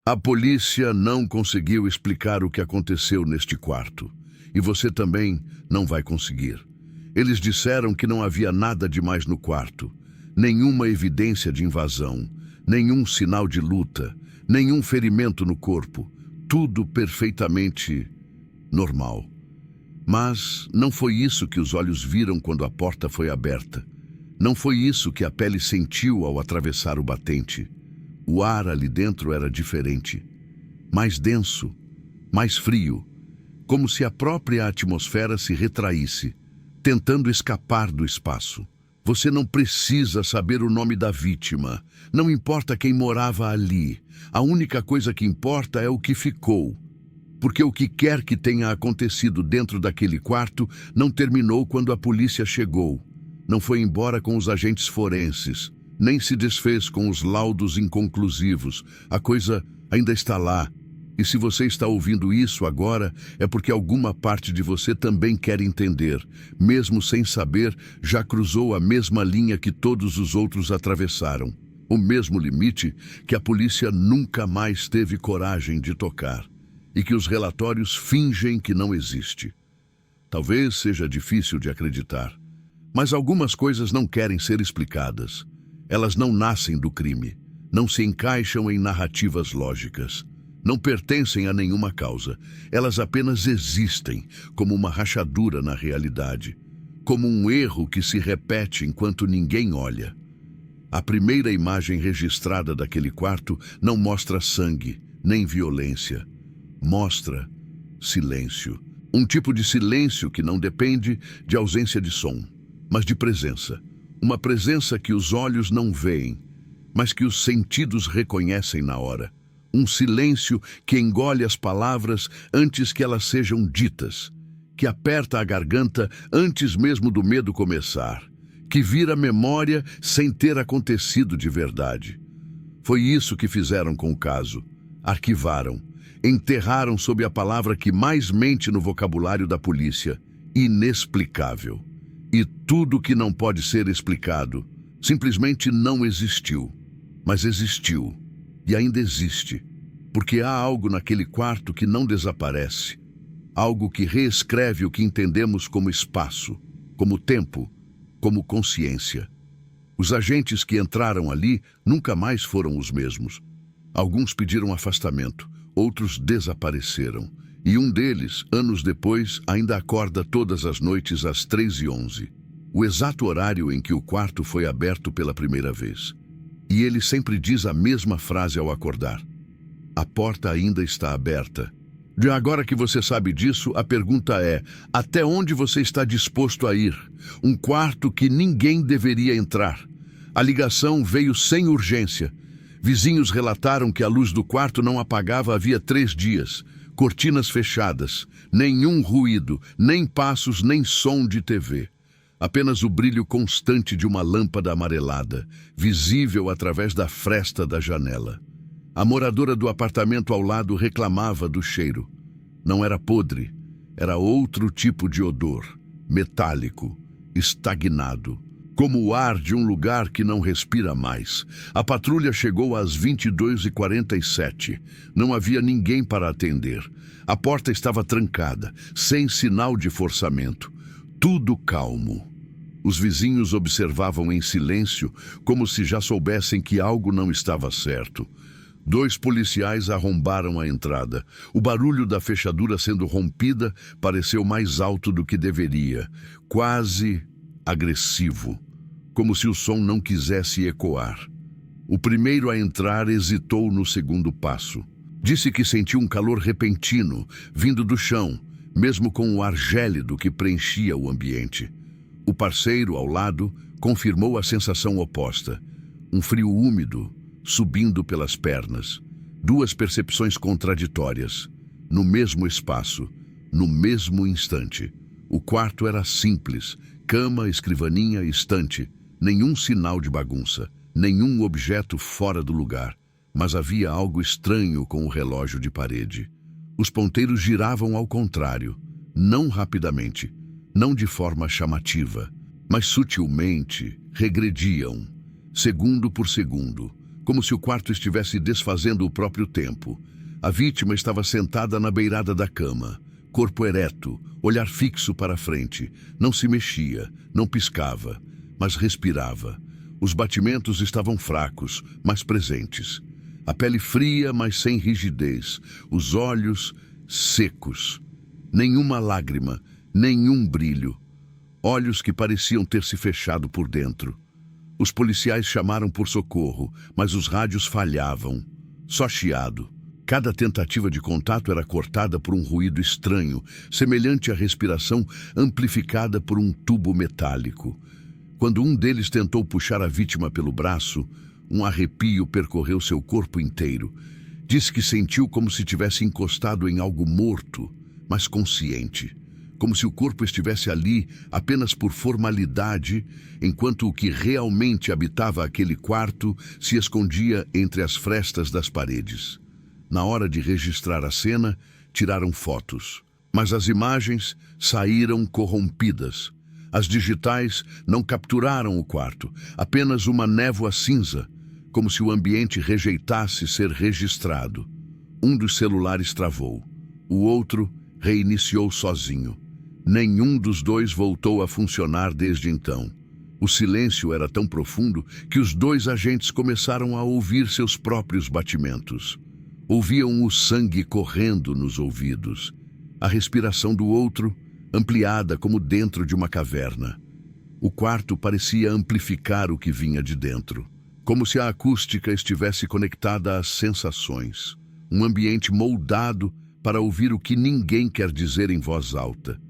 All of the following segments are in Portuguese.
A polícia não conseguiu explicar o que aconteceu neste quarto. E você também não vai conseguir. Eles disseram que não havia nada demais no quarto. Nenhuma evidência de invasão, nenhum sinal de luta, nenhum ferimento no corpo. Tudo perfeitamente normal. Mas não foi isso que os olhos viram quando a porta foi aberta. Não foi isso que a pele sentiu ao atravessar o batente. O ar ali dentro era diferente. Mais denso, mais frio, como se a própria atmosfera se retraísse, tentando escapar do espaço. Você não precisa saber o nome da vítima. Não importa quem morava ali. A única coisa que importa é o que ficou. Porque o que quer que tenha acontecido dentro daquele quarto não terminou quando a polícia chegou. Não foi embora com os agentes forenses, nem se desfez com os laudos inconclusivos. A coisa ainda está lá. E se você está ouvindo isso agora, é porque alguma parte de você também quer entender. Mesmo sem saber, já cruzou a mesma linha que todos os outros atravessaram. O mesmo limite que a polícia nunca mais teve coragem de tocar. E que os relatórios fingem que não existe. Talvez seja difícil de acreditar, mas algumas coisas não querem ser explicadas. Elas não nascem do crime, não se encaixam em narrativas lógicas, não pertencem a nenhuma causa. Elas apenas existem como uma rachadura na realidade, como um erro que se repete enquanto ninguém olha. A primeira imagem registrada daquele quarto não mostra sangue, nem violência. Mostra silêncio. Um tipo de silêncio que não depende de ausência de som, mas de presença. Uma presença que os olhos não veem, mas que os sentidos reconhecem na hora. Um silêncio que engole as palavras antes que elas sejam ditas, que aperta a garganta antes mesmo do medo começar, que vira memória sem ter acontecido de verdade. Foi isso que fizeram com o caso. Arquivaram. Enterraram sob a palavra que mais mente no vocabulário da polícia: inexplicável. E tudo que não pode ser explicado simplesmente não existiu. Mas existiu. E ainda existe. Porque há algo naquele quarto que não desaparece. Algo que reescreve o que entendemos como espaço, como tempo, como consciência. Os agentes que entraram ali nunca mais foram os mesmos. Alguns pediram afastamento. Outros desapareceram, e um deles, anos depois, ainda acorda todas as noites às 3h11, o exato horário em que o quarto foi aberto pela primeira vez. E ele sempre diz a mesma frase ao acordar: a porta ainda está aberta. De agora que você sabe disso, a pergunta é: até onde você está disposto a ir? Um quarto que ninguém deveria entrar. A ligação veio sem urgência. Vizinhos relataram que a luz do quarto não apagava havia 3 dias. Cortinas fechadas, nenhum ruído, nem passos, nem som de TV. Apenas o brilho constante de uma lâmpada amarelada, visível através da fresta da janela. A moradora do apartamento ao lado reclamava do cheiro. Não era podre, era outro tipo de odor, metálico, estagnado. Como o ar de um lugar que não respira mais. A patrulha chegou às 22h47. Não havia ninguém para atender. A porta estava trancada, sem sinal de forçamento. Tudo calmo. Os vizinhos observavam em silêncio, como se já soubessem que algo não estava certo. 2 policiais arrombaram a entrada. O barulho da fechadura sendo rompida pareceu mais alto do que deveria. Quase agressivo, como se o som não quisesse ecoar. O primeiro a entrar hesitou no segundo passo. Disse que sentiu um calor repentino, vindo do chão, mesmo com o ar gélido que preenchia o ambiente. O parceiro, ao lado, confirmou a sensação oposta. Um frio úmido, subindo pelas pernas. 2 percepções contraditórias, no mesmo espaço, no mesmo instante. O quarto era simples, cama, escrivaninha, estante, nenhum sinal de bagunça, nenhum objeto fora do lugar, mas havia algo estranho com o relógio de parede. Os ponteiros giravam ao contrário, não rapidamente, não de forma chamativa, mas sutilmente regrediam, segundo por segundo, como se o quarto estivesse desfazendo o próprio tempo. A vítima estava sentada na beirada da cama, corpo ereto, olhar fixo para a frente. Não se mexia, não piscava, mas respirava. Os batimentos estavam fracos, mas presentes. A pele fria, mas sem rigidez. Os olhos secos. Nenhuma lágrima, nenhum brilho. Olhos que pareciam ter se fechado por dentro. Os policiais chamaram por socorro, mas os rádios falhavam. Só chiado. Cada tentativa de contato era cortada por um ruído estranho, semelhante à respiração amplificada por um tubo metálico. Quando um deles tentou puxar a vítima pelo braço, um arrepio percorreu seu corpo inteiro. Disse que sentiu como se tivesse encostado em algo morto, mas consciente. Como se o corpo estivesse ali apenas por formalidade, enquanto o que realmente habitava aquele quarto se escondia entre as frestas das paredes. Na hora de registrar a cena, tiraram fotos, mas as imagens saíram corrompidas. As digitais não capturaram o quarto, apenas uma névoa cinza, como se o ambiente rejeitasse ser registrado. Um dos celulares travou, o outro reiniciou sozinho. Nenhum dos dois voltou a funcionar desde então. O silêncio era tão profundo que os dois agentes começaram a ouvir seus próprios batimentos. Ouviam o sangue correndo nos ouvidos, a respiração do outro ampliada como dentro de uma caverna. O quarto parecia amplificar o que vinha de dentro, como se a acústica estivesse conectada às sensações. Um ambiente moldado para ouvir o que ninguém quer dizer em voz alta.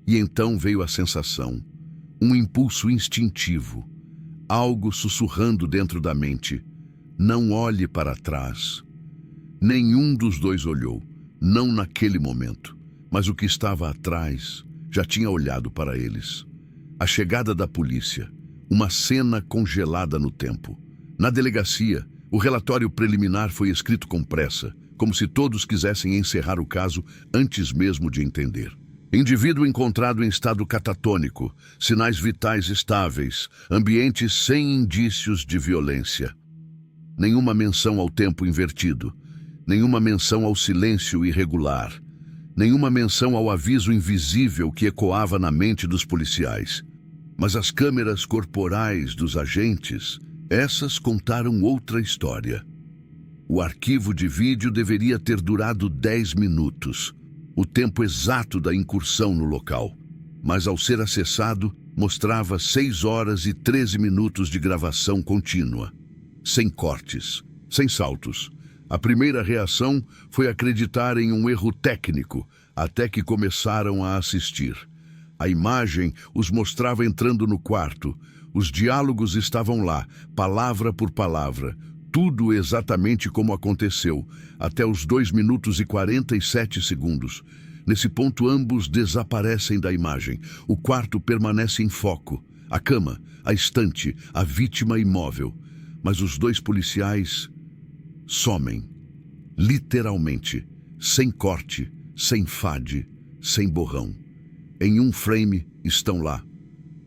E então veio a sensação, um impulso instintivo, algo sussurrando dentro da mente. Não olhe para trás. Nenhum dos dois olhou, não naquele momento, mas o que estava atrás já tinha olhado para eles. A chegada da polícia, uma cena congelada no tempo. Na delegacia, o relatório preliminar foi escrito com pressa, como se todos quisessem encerrar o caso antes mesmo de entender. Indivíduo encontrado em estado catatônico, sinais vitais estáveis, ambiente sem indícios de violência. Nenhuma menção ao tempo invertido, nenhuma menção ao silêncio irregular, nenhuma menção ao aviso invisível que ecoava na mente dos policiais. Mas as câmeras corporais dos agentes, essas contaram outra história. O arquivo de vídeo deveria ter durado 10 minutos. O tempo exato da incursão no local, mas ao ser acessado, mostrava 6 horas e 13 minutos de gravação contínua, sem cortes, sem saltos. A primeira reação foi acreditar em um erro técnico, até que começaram a assistir. A imagem os mostrava entrando no quarto, os diálogos estavam lá, palavra por palavra, tudo exatamente como aconteceu, até os 2 minutos e 47 segundos. Nesse ponto, ambos desaparecem da imagem. O quarto permanece em foco. A cama, a estante, a vítima imóvel. Mas os dois policiais somem. Literalmente. Sem corte, sem fade, sem borrão. Em um frame, estão lá.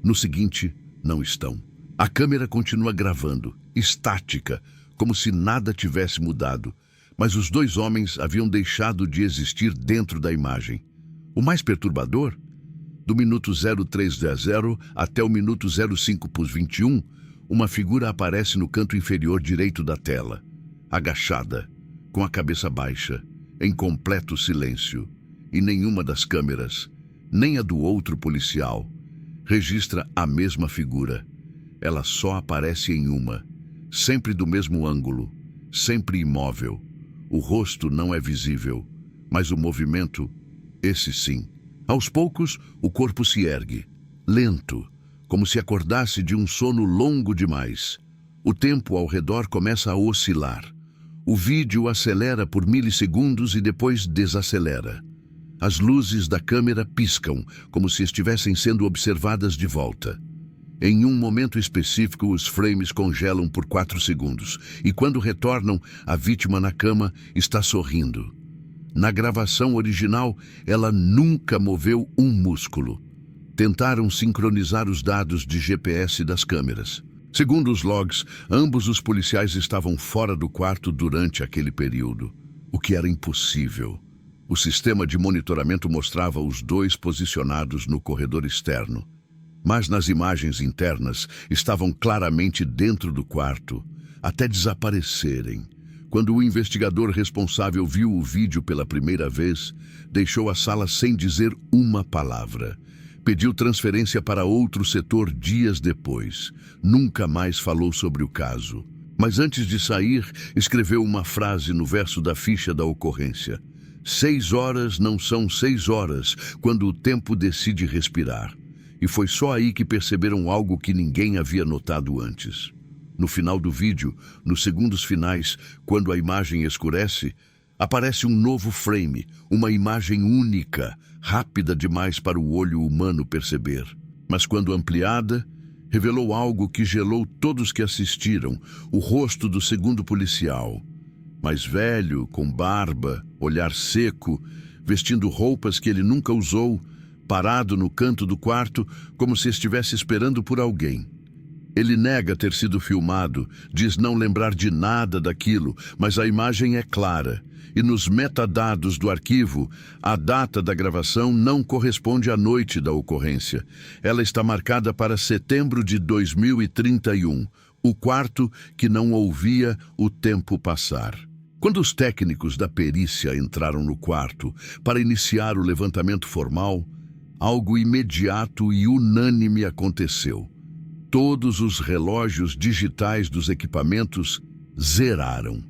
No seguinte, não estão. A câmera continua gravando, estática, como se nada tivesse mudado, mas os dois homens haviam deixado de existir dentro da imagem. O mais perturbador? Do minuto 0310 até o minuto 0521, uma figura aparece no canto inferior direito da tela, agachada, com a cabeça baixa, em completo silêncio, e nenhuma das câmeras, nem a do outro policial, registra a mesma figura. Ela só aparece em uma, sempre do mesmo ângulo, sempre imóvel. O rosto não é visível, mas o movimento, esse sim. Aos poucos, o corpo se ergue, lento, como se acordasse de um sono longo demais. O tempo ao redor começa a oscilar. O vídeo acelera por milissegundos e depois desacelera. As luzes da câmera piscam, como se estivessem sendo observadas de volta. Em um momento específico, os frames congelam por 4 segundos, e quando retornam, a vítima na cama está sorrindo. Na gravação original, ela nunca moveu um músculo. Tentaram sincronizar os dados de GPS das câmeras, Segundo os logs, ambos os policiais estavam fora do quarto durante aquele período, o que era impossível. O sistema de monitoramento mostrava os dois posicionados no corredor externo, mas nas imagens internas estavam claramente dentro do quarto, até desaparecerem. Quando o investigador responsável viu o vídeo pela primeira vez, deixou a sala sem dizer uma palavra. Pediu transferência para outro setor dias depois. Nunca mais falou sobre o caso. Mas antes de sair, escreveu uma frase no verso da ficha da ocorrência. 6 horas não são 6 horas, quando o tempo decide respirar. E foi só aí que perceberam algo que ninguém havia notado antes. No final do vídeo, nos segundos finais, quando a imagem escurece, aparece um novo frame, uma imagem única, rápida demais para o olho humano perceber. Mas quando ampliada, revelou algo que gelou todos que assistiram, o rosto do segundo policial. Mais velho, com barba, olhar seco, vestindo roupas que ele nunca usou, parado no canto do quarto como se estivesse esperando por alguém. Ele nega ter sido filmado, diz não lembrar de nada daquilo, mas a imagem é clara. E nos metadados do arquivo, a data da gravação não corresponde à noite da ocorrência. Ela está marcada para setembro de 2031, o quarto que não ouvia o tempo passar. Quando os técnicos da perícia entraram no quarto para iniciar o levantamento formal, algo imediato e unânime aconteceu. Todos os relógios digitais dos equipamentos zeraram.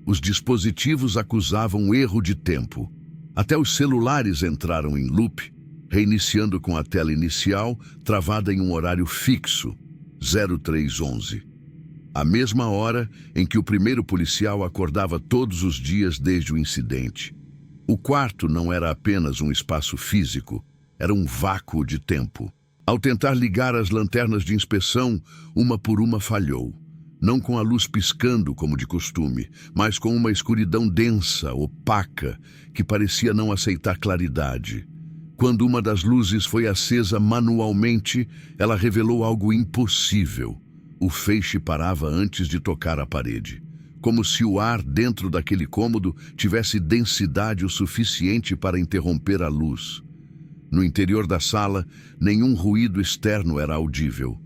Os dispositivos acusavam erro de tempo. Até os celulares entraram em loop, reiniciando com a tela inicial travada em um horário fixo, 0311. A mesma hora em que o primeiro policial acordava todos os dias desde o incidente. O quarto não era apenas um espaço físico, era um vácuo de tempo. Ao tentar ligar as lanternas de inspeção, uma por uma falhou. Não com a luz piscando como de costume, mas com uma escuridão densa, opaca, que parecia não aceitar claridade. Quando uma das luzes foi acesa manualmente, ela revelou algo impossível. O feixe parava antes de tocar a parede, como se o ar dentro daquele cômodo tivesse densidade o suficiente para interromper a luz. No interior da sala, nenhum ruído externo era audível.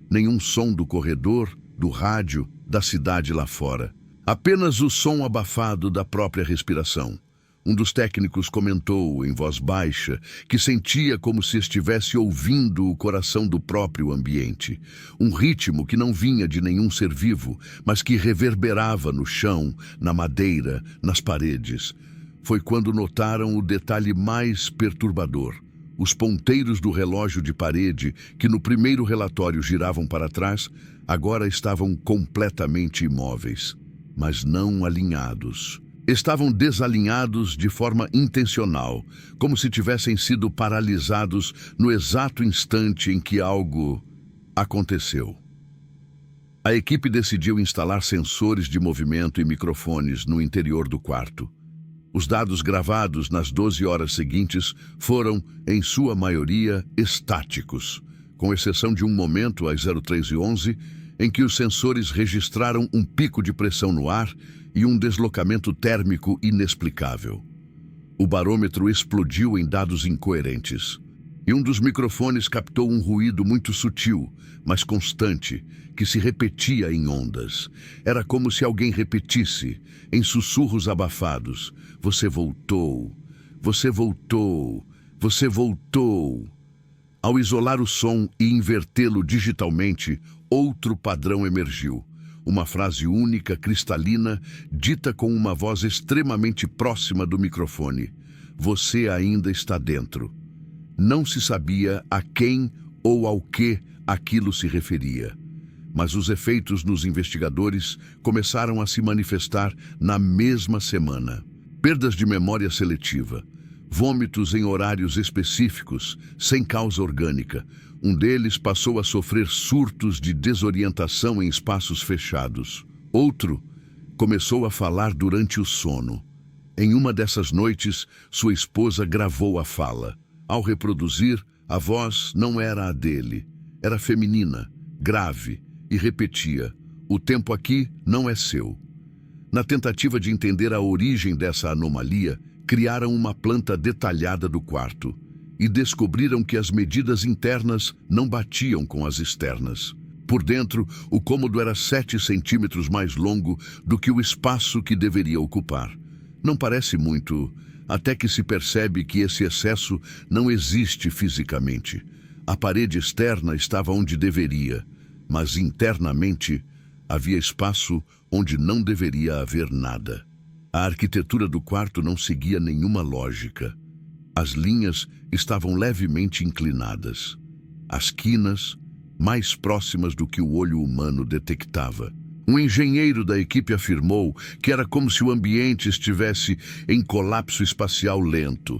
Nenhum som do corredor, do rádio, da cidade lá fora. Apenas o som abafado da própria respiração. Um dos técnicos comentou, em voz baixa, que sentia como se estivesse ouvindo o coração do próprio ambiente. Um ritmo que não vinha de nenhum ser vivo, mas que reverberava no chão, na madeira, nas paredes. Foi quando notaram o detalhe mais perturbador. Os ponteiros do relógio de parede, que no primeiro relatório giravam para trás, agora estavam completamente imóveis, mas não alinhados. Estavam desalinhados de forma intencional, como se tivessem sido paralisados no exato instante em que algo aconteceu. A equipe decidiu instalar sensores de movimento e microfones no interior do quarto. Os dados gravados nas 12 horas seguintes foram, em sua maioria, estáticos, com exceção de um momento, às 03:11, em que os sensores registraram um pico de pressão no ar e um deslocamento térmico inexplicável. O barômetro explodiu em dados incoerentes, e um dos microfones captou um ruído muito sutil, mas constante, que se repetia em ondas. Era como se alguém repetisse, em sussurros abafados: "Você voltou, você voltou, você voltou." Ao isolar o som e invertê-lo digitalmente, outro padrão emergiu. Uma frase única, cristalina, dita com uma voz extremamente próxima do microfone: "Você ainda está dentro." Não se sabia a quem ou ao que aquilo se referia. Mas os efeitos nos investigadores começaram a se manifestar na mesma semana. Perdas de memória seletiva, vômitos em horários específicos, sem causa orgânica. Um deles passou a sofrer surtos de desorientação em espaços fechados. Outro começou a falar durante o sono. Em uma dessas noites, sua esposa gravou a fala. Ao reproduzir, a voz não era a dele. Era feminina, grave, e repetia: "O tempo aqui não é seu." Na tentativa de entender a origem dessa anomalia, criaram uma planta detalhada do quarto e descobriram que as medidas internas não batiam com as externas. Por dentro, o cômodo era 7 centímetros mais longo do que o espaço que deveria ocupar. Não parece muito, até que se percebe que esse excesso não existe fisicamente. A parede externa estava onde deveria, mas internamente havia espaço onde não deveria haver nada. A arquitetura do quarto não seguia nenhuma lógica. As linhas estavam levemente inclinadas. As quinas, mais próximas do que o olho humano detectava. Um engenheiro da equipe afirmou que era como se o ambiente estivesse em colapso espacial lento,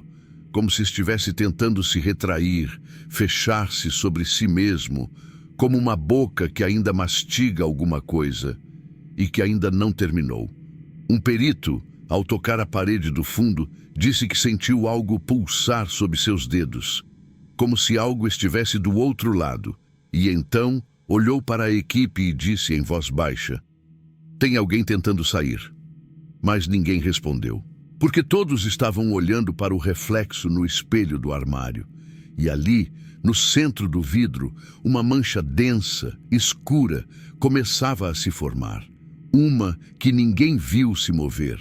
como se estivesse tentando se retrair, fechar-se sobre si mesmo, como uma boca que ainda mastiga alguma coisa e que ainda não terminou. Um perito, ao tocar a parede do fundo, disse que sentiu algo pulsar sob seus dedos, como se algo estivesse do outro lado, e então olhou para a equipe e disse em voz baixa: "Tem alguém tentando sair." Mas ninguém respondeu, porque todos estavam olhando para o reflexo no espelho do armário, e ali, no centro do vidro, uma mancha densa, escura, começava a se formar. Uma que ninguém viu se mover,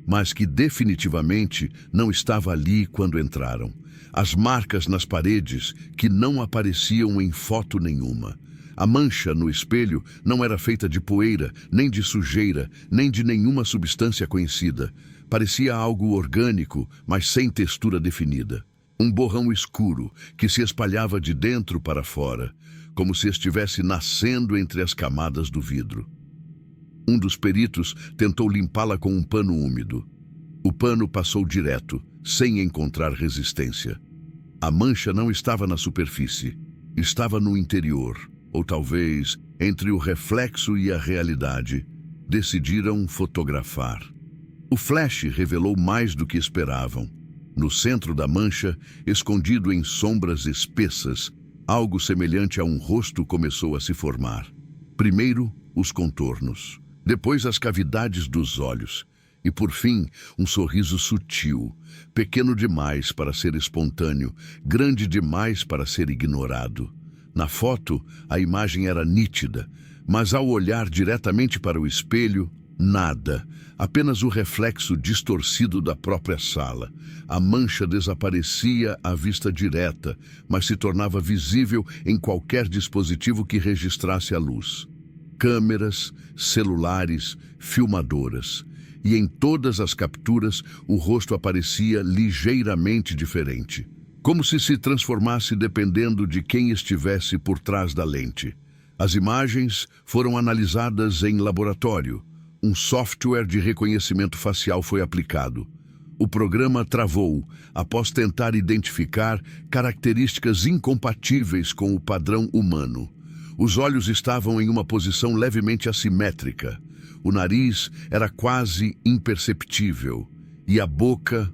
mas que definitivamente não estava ali quando entraram. As marcas nas paredes que não apareciam em foto nenhuma. A mancha no espelho não era feita de poeira, nem de sujeira, nem de nenhuma substância conhecida. Parecia algo orgânico, mas sem textura definida. Um borrão escuro que se espalhava de dentro para fora, como se estivesse nascendo entre as camadas do vidro. Um dos peritos tentou limpá-la com um pano úmido. O pano passou direto, sem encontrar resistência. A mancha não estava na superfície, estava no interior, ou talvez entre o reflexo e a realidade. Decidiram fotografar. O flash revelou mais do que esperavam. No centro da mancha, escondido em sombras espessas, algo semelhante a um rosto começou a se formar. Primeiro, os contornos, depois as cavidades dos olhos, e por fim, um sorriso sutil, pequeno demais para ser espontâneo, grande demais para ser ignorado. Na foto, a imagem era nítida, mas ao olhar diretamente para o espelho, nada, apenas o reflexo distorcido da própria sala. A mancha desaparecia à vista direta, mas se tornava visível em qualquer dispositivo que registrasse a luz. Câmeras, celulares, filmadoras. E em todas as capturas, o rosto aparecia ligeiramente diferente, como se transformasse dependendo de quem estivesse por trás da lente. As imagens foram analisadas em laboratório. Um software de reconhecimento facial foi aplicado. O programa travou após tentar identificar características incompatíveis com o padrão humano. Os olhos estavam em uma posição levemente assimétrica. O nariz era quase imperceptível e a boca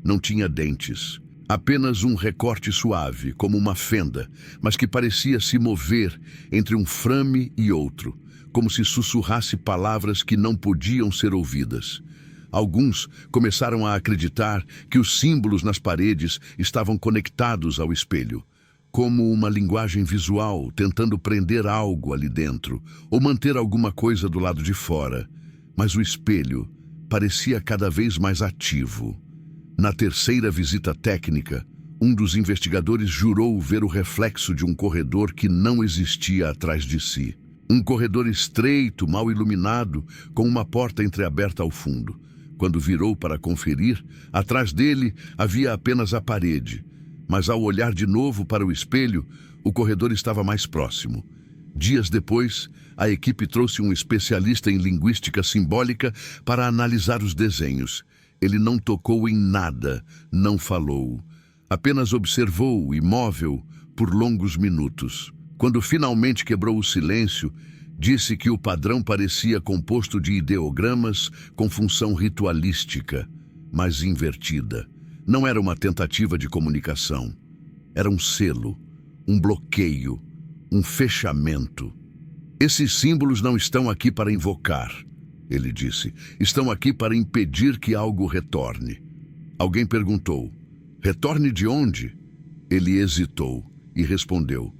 não tinha dentes. Apenas um recorte suave, como uma fenda, mas que parecia se mover entre um frame e outro, como se sussurrasse palavras que não podiam ser ouvidas. Alguns começaram a acreditar que os símbolos nas paredes estavam conectados ao espelho, como uma linguagem visual tentando prender algo ali dentro ou manter alguma coisa do lado de fora. Mas o espelho parecia cada vez mais ativo. Na terceira visita técnica, um dos investigadores jurou ver o reflexo de um corredor que não existia atrás de si. Um corredor estreito, mal iluminado, com uma porta entreaberta ao fundo. Quando virou para conferir, atrás dele havia apenas a parede. Mas ao olhar de novo para o espelho, o corredor estava mais próximo. Dias depois, a equipe trouxe um especialista em linguística simbólica para analisar os desenhos. Ele não tocou em nada, não falou. Apenas observou, imóvel, por longos minutos. Quando finalmente quebrou o silêncio, disse que o padrão parecia composto de ideogramas com função ritualística, mas invertida. Não era uma tentativa de comunicação. Era um selo, um bloqueio, um fechamento. Esses símbolos não estão aqui para invocar, ele disse. Estão aqui para impedir que algo retorne. Alguém perguntou: retorne de onde? Ele hesitou e respondeu: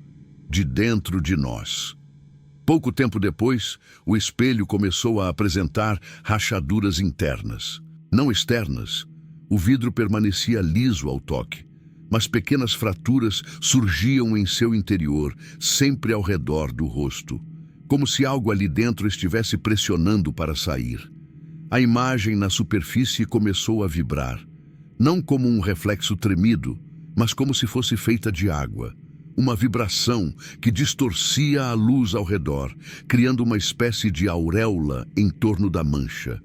de dentro de nós. Pouco tempo depois, o espelho começou a apresentar rachaduras internas, não externas. O vidro permanecia liso ao toque, mas pequenas fraturas surgiam em seu interior, sempre ao redor do rosto, como se algo ali dentro estivesse pressionando para sair. A imagem na superfície começou a vibrar, não como um reflexo tremido, mas como se fosse feita de água. Uma vibração que distorcia a luz ao redor, criando uma espécie de auréola em torno da mancha.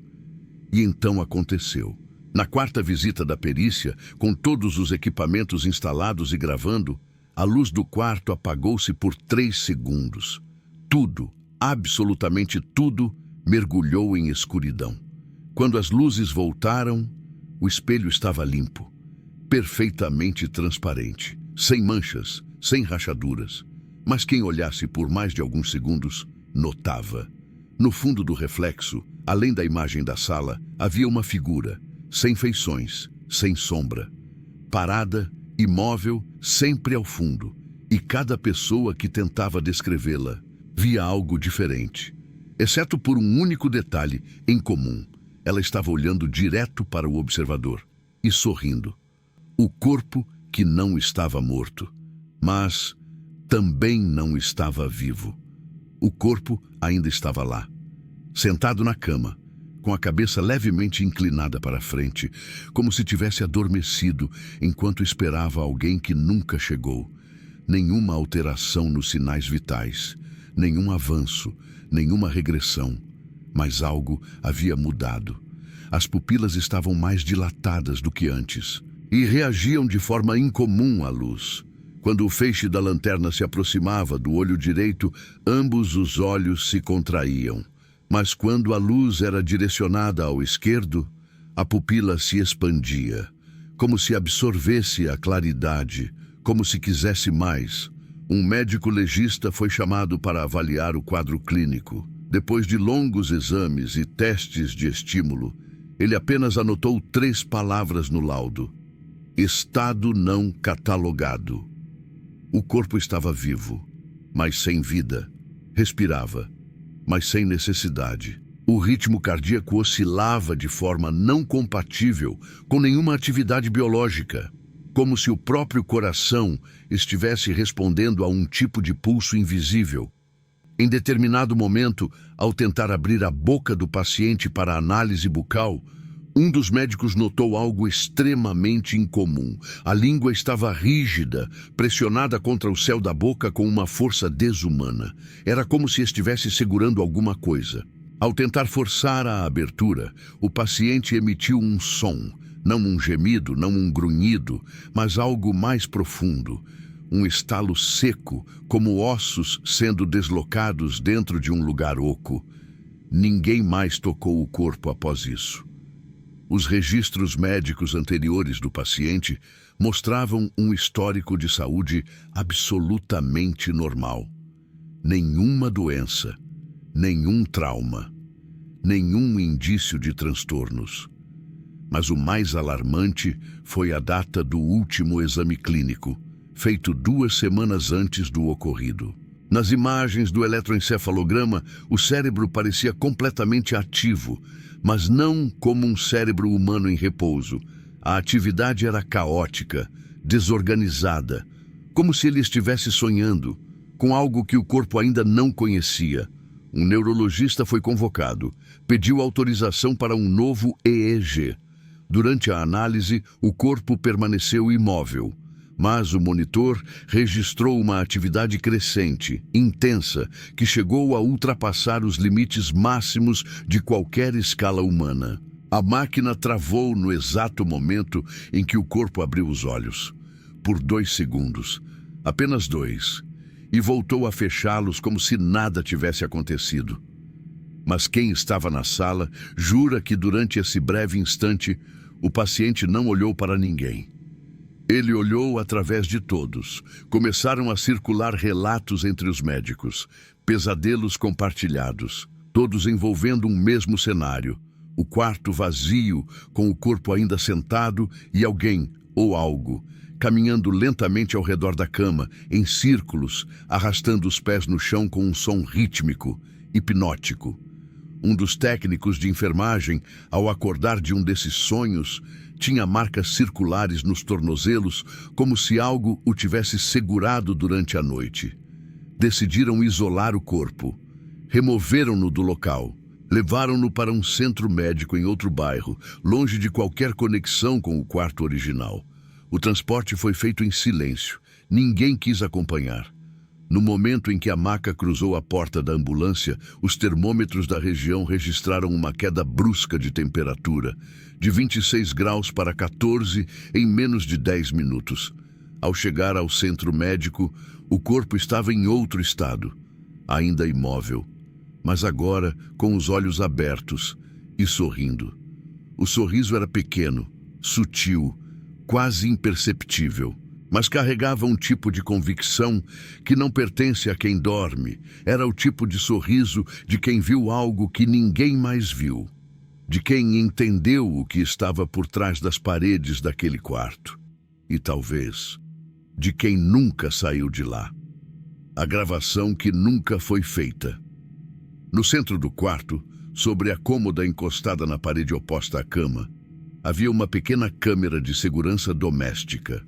E então aconteceu. Na quarta visita da perícia, com todos os equipamentos instalados e gravando, a luz do quarto apagou-se por 3 segundos. Tudo, absolutamente tudo, mergulhou em escuridão. Quando as luzes voltaram, o espelho estava limpo, perfeitamente transparente, sem manchas, sem rachaduras. Mas quem olhasse por mais de alguns segundos, notava. No fundo do reflexo, além da imagem da sala, havia uma figura, sem feições, sem sombra, parada, imóvel, sempre ao fundo, e cada pessoa que tentava descrevê-la via algo diferente, exceto por um único detalhe em comum. Ela estava olhando direto para o observador e sorrindo. O corpo que não estava morto, mas também não estava vivo. O corpo ainda estava lá, sentado na cama, com a cabeça levemente inclinada para frente, como se tivesse adormecido enquanto esperava alguém que nunca chegou. Nenhuma alteração nos sinais vitais, nenhum avanço, nenhuma regressão, mas algo havia mudado. As pupilas estavam mais dilatadas do que antes e reagiam de forma incomum à luz. Quando o feixe da lanterna se aproximava do olho direito, ambos os olhos se contraíam. Mas quando a luz era direcionada ao esquerdo, a pupila se expandia, como se absorvesse a claridade, como se quisesse mais. Um médico legista foi chamado para avaliar o quadro clínico. Depois de longos exames e testes de estímulo, ele apenas anotou 3 palavras no laudo: estado não catalogado. O corpo estava vivo, mas sem vida. Respirava, mas sem necessidade. O ritmo cardíaco oscilava de forma não compatível com nenhuma atividade biológica, como se o próprio coração estivesse respondendo a um tipo de pulso invisível. Em determinado momento, ao tentar abrir a boca do paciente para análise bucal, um dos médicos notou algo extremamente incomum. A língua estava rígida, pressionada contra o céu da boca com uma força desumana. Era como se estivesse segurando alguma coisa. Ao tentar forçar a abertura, o paciente emitiu um som, não um gemido, não um grunhido, mas algo mais profundo. Um estalo seco, como ossos sendo deslocados dentro de um lugar oco. Ninguém mais tocou o corpo após isso. Os registros médicos anteriores do paciente mostravam um histórico de saúde absolutamente normal. Nenhuma doença, nenhum trauma, nenhum indício de transtornos. Mas o mais alarmante foi a data do último exame clínico, feito 2 semanas antes do ocorrido. Nas imagens do eletroencefalograma, o cérebro parecia completamente ativo, mas não como um cérebro humano em repouso. A atividade era caótica, desorganizada, como se ele estivesse sonhando, com algo que o corpo ainda não conhecia. Um neurologista foi convocado, pediu autorização para um novo EEG. Durante a análise, o corpo permaneceu imóvel, mas o monitor registrou uma atividade crescente, intensa, que chegou a ultrapassar os limites máximos de qualquer escala humana. A máquina travou no exato momento em que o corpo abriu os olhos. Por 2 segundos, apenas 2, e voltou a fechá-los como se nada tivesse acontecido. Mas quem estava na sala jura que durante esse breve instante, o paciente não olhou para ninguém. Ele olhou através de todos. Começaram a circular relatos entre os médicos. Pesadelos compartilhados, todos envolvendo um mesmo cenário. O quarto vazio, com o corpo ainda sentado e alguém, ou algo, caminhando lentamente ao redor da cama, em círculos, arrastando os pés no chão com um som rítmico, hipnótico. Um dos técnicos de enfermagem, ao acordar de um desses sonhos, tinha marcas circulares nos tornozelos, como se algo o tivesse segurado durante a noite. Decidiram isolar o corpo. Removeram-no do local. Levaram-no para um centro médico em outro bairro, longe de qualquer conexão com o quarto original. O transporte foi feito em silêncio. Ninguém quis acompanhar. No momento em que a maca cruzou a porta da ambulância, os termômetros da região registraram uma queda brusca de temperatura, de 26 graus para 14 em menos de 10 minutos. Ao chegar ao centro médico, o corpo estava em outro estado, ainda imóvel, mas agora com os olhos abertos e sorrindo. O sorriso era pequeno, sutil, quase imperceptível, mas carregava um tipo de convicção que não pertence a quem dorme. Era o tipo de sorriso de quem viu algo que ninguém mais viu, de quem entendeu o que estava por trás das paredes daquele quarto. E talvez, de quem nunca saiu de lá. A gravação que nunca foi feita. No centro do quarto, sobre a cômoda encostada na parede oposta à cama, havia uma pequena câmera de segurança doméstica.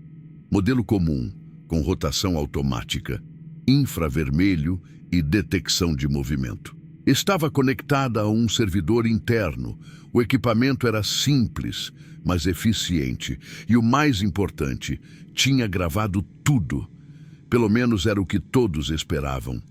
Modelo comum, com rotação automática, infravermelho e detecção de movimento. Estava conectada a um servidor interno. O equipamento era simples, mas eficiente. E o mais importante, tinha gravado tudo. Pelo menos era o que todos esperavam.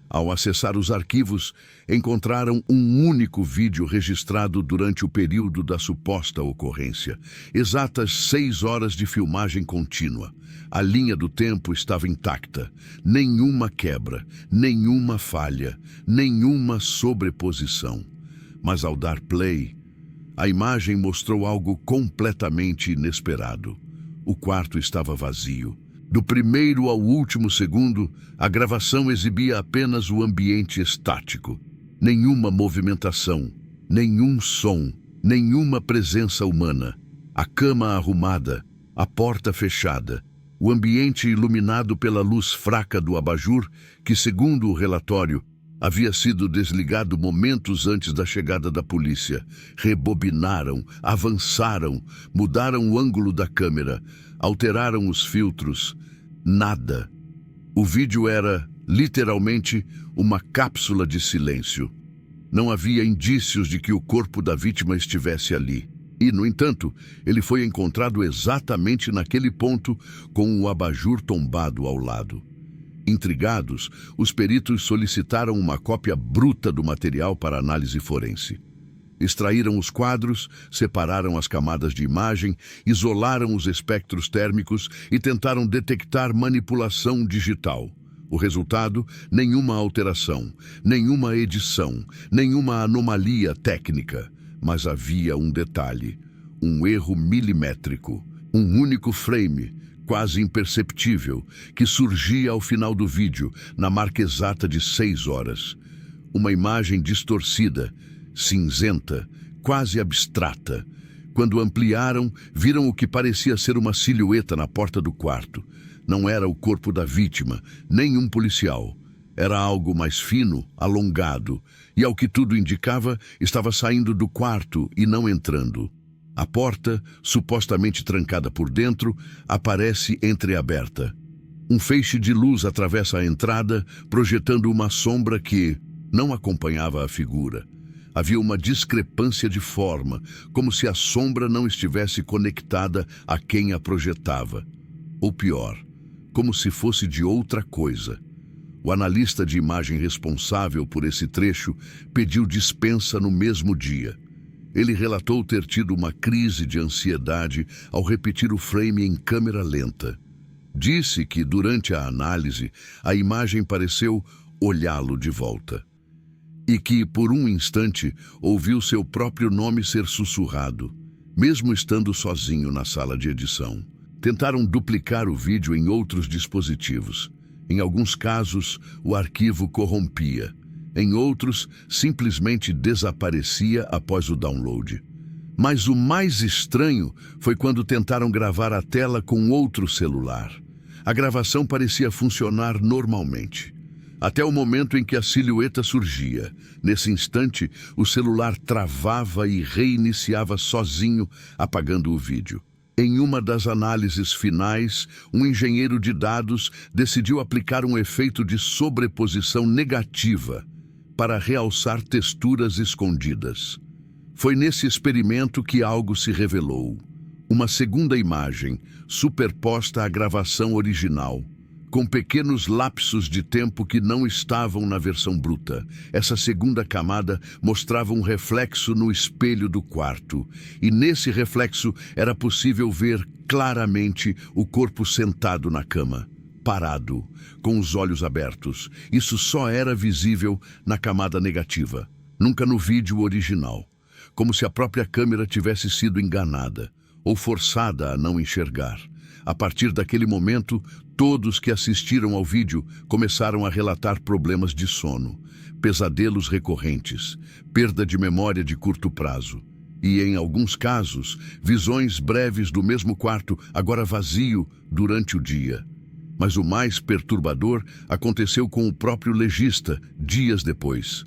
Ao acessar os arquivos, encontraram um único vídeo registrado durante o período da suposta ocorrência. Exatas 6 horas de filmagem contínua. A linha do tempo estava intacta. Nenhuma quebra, nenhuma falha, nenhuma sobreposição. Mas ao dar play, a imagem mostrou algo completamente inesperado. O quarto estava vazio. Do primeiro ao último segundo, a gravação exibia apenas o ambiente estático. Nenhuma movimentação, nenhum som, nenhuma presença humana. A cama arrumada, a porta fechada, o ambiente iluminado pela luz fraca do abajur, que, segundo o relatório, havia sido desligado momentos antes da chegada da polícia. Rebobinaram, avançaram, mudaram o ângulo da câmera, alteraram os filtros. Nada. O vídeo era, literalmente, uma cápsula de silêncio. Não havia indícios de que o corpo da vítima estivesse ali. E, no entanto, ele foi encontrado exatamente naquele ponto, com o abajur tombado ao lado. Intrigados, os peritos solicitaram uma cópia bruta do material para análise forense. Extraíram os quadros, separaram as camadas de imagem, isolaram os espectros térmicos e tentaram detectar manipulação digital. O resultado, nenhuma alteração, nenhuma edição, nenhuma anomalia técnica. Mas havia um detalhe, um erro milimétrico, um único frame, quase imperceptível, que surgia ao final do vídeo, na marca exata de 6 horas. Uma imagem distorcida, cinzenta, quase abstrata. Quando ampliaram, viram o que parecia ser uma silhueta na porta do quarto. Não era o corpo da vítima, nem um policial. Era algo mais fino, alongado, e ao que tudo indicava, estava saindo do quarto e não entrando. A porta, supostamente trancada por dentro, aparece entreaberta. Um feixe de luz atravessa a entrada, projetando uma sombra que não acompanhava a figura. Havia uma discrepância de forma, como se a sombra não estivesse conectada a quem a projetava. Ou pior, como se fosse de outra coisa. O analista de imagem responsável por esse trecho pediu dispensa no mesmo dia. Ele relatou ter tido uma crise de ansiedade ao repetir o frame em câmera lenta. Disse que, durante a análise, a imagem pareceu olhá-lo de volta. E que, por um instante, ouviu seu próprio nome ser sussurrado, mesmo estando sozinho na sala de edição. Tentaram duplicar o vídeo em outros dispositivos. Em alguns casos, o arquivo corrompia. Em outros, simplesmente desaparecia após o download. Mas o mais estranho foi quando tentaram gravar a tela com outro celular. A gravação parecia funcionar normalmente, até o momento em que a silhueta surgia. Nesse instante, o celular travava e reiniciava sozinho, apagando o vídeo. Em uma das análises finais, um engenheiro de dados decidiu aplicar um efeito de sobreposição negativa para realçar texturas escondidas. Foi nesse experimento que algo se revelou. Uma segunda imagem, superposta à gravação original, com pequenos lapsos de tempo que não estavam na versão bruta. Essa segunda camada mostrava um reflexo no espelho do quarto, e nesse reflexo era possível ver claramente o corpo sentado na cama, parado, com os olhos abertos. Isso só era visível na camada negativa, nunca no vídeo original, como se a própria câmera tivesse sido enganada ou forçada a não enxergar. A partir daquele momento, todos que assistiram ao vídeo começaram a relatar problemas de sono, pesadelos recorrentes, perda de memória de curto prazo e, em alguns casos, visões breves do mesmo quarto, agora vazio, durante o dia. Mas o mais perturbador aconteceu com o próprio legista, dias depois.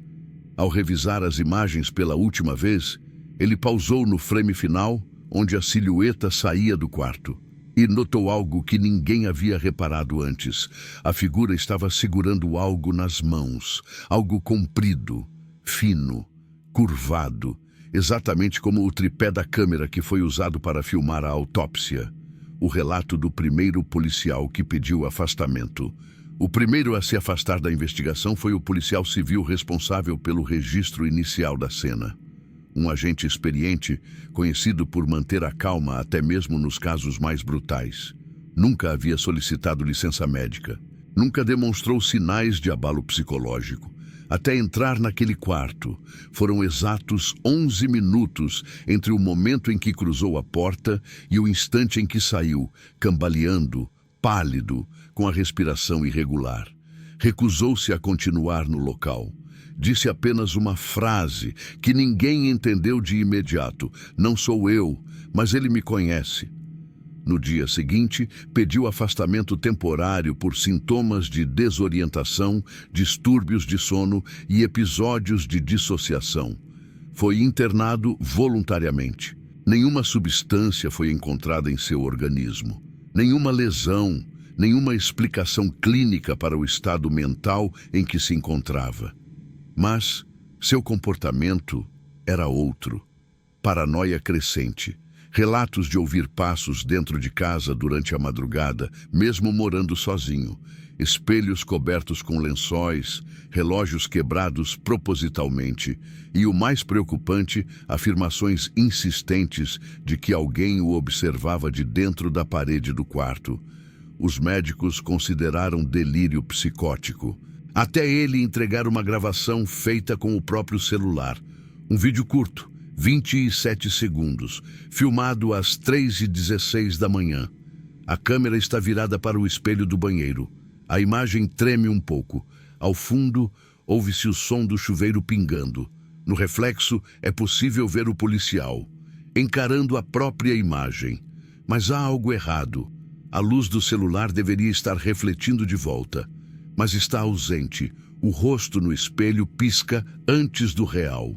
Ao revisar as imagens pela última vez, ele pausou no frame final, onde a silhueta saía do quarto, e notou algo que ninguém havia reparado antes. A figura estava segurando algo nas mãos, algo comprido, fino, curvado, exatamente como o tripé da câmera que foi usado para filmar a autópsia. O relato do primeiro policial que pediu afastamento. O primeiro a se afastar da investigação foi o policial civil responsável pelo registro inicial da cena. Um agente experiente, conhecido por manter a calma até mesmo nos casos mais brutais. Nunca havia solicitado licença médica. Nunca demonstrou sinais de abalo psicológico. Até entrar naquele quarto, foram exatos 11 minutos entre o momento em que cruzou a porta e o instante em que saiu, cambaleando, pálido, com a respiração irregular. Recusou-se a continuar no local. Disse apenas uma frase que ninguém entendeu de imediato. Não sou eu, mas ele me conhece. No dia seguinte, pediu afastamento temporário por sintomas de desorientação, distúrbios de sono e episódios de dissociação. Foi internado voluntariamente. Nenhuma substância foi encontrada em seu organismo. Nenhuma lesão, nenhuma explicação clínica para o estado mental em que se encontrava. Mas seu comportamento era outro. Paranoia crescente. Relatos de ouvir passos dentro de casa durante a madrugada, mesmo morando sozinho. Espelhos cobertos com lençóis, relógios quebrados propositalmente. E o mais preocupante, afirmações insistentes de que alguém o observava de dentro da parede do quarto. Os médicos consideraram delírio psicótico. Até ele entregar uma gravação feita com o próprio celular. Um vídeo curto, 27 segundos, filmado às 3h16 da manhã. A câmera está virada para o espelho do banheiro. A imagem treme um pouco. Ao fundo, ouve-se o som do chuveiro pingando. No reflexo, é possível ver o policial, encarando a própria imagem. Mas há algo errado. A luz do celular deveria estar refletindo de volta, mas está ausente. O rosto no espelho pisca antes do real.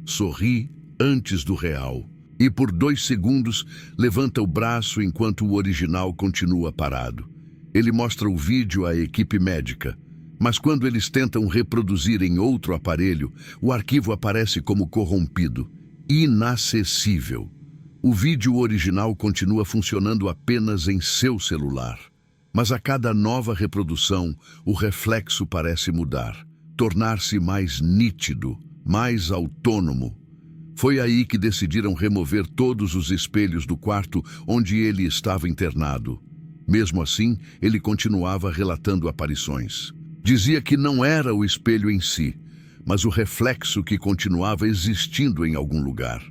Sorri antes do real. E por 2 segundos levanta o braço enquanto o original continua parado. Ele mostra o vídeo à equipe médica, mas quando eles tentam reproduzir em outro aparelho, o arquivo aparece como corrompido, inacessível. O vídeo original continua funcionando apenas em seu celular. Mas a cada nova reprodução, o reflexo parece mudar, tornar-se mais nítido, mais autônomo. Foi aí que decidiram remover todos os espelhos do quarto onde ele estava internado. Mesmo assim, ele continuava relatando aparições. Dizia que não era o espelho em si, mas o reflexo que continuava existindo em algum lugar.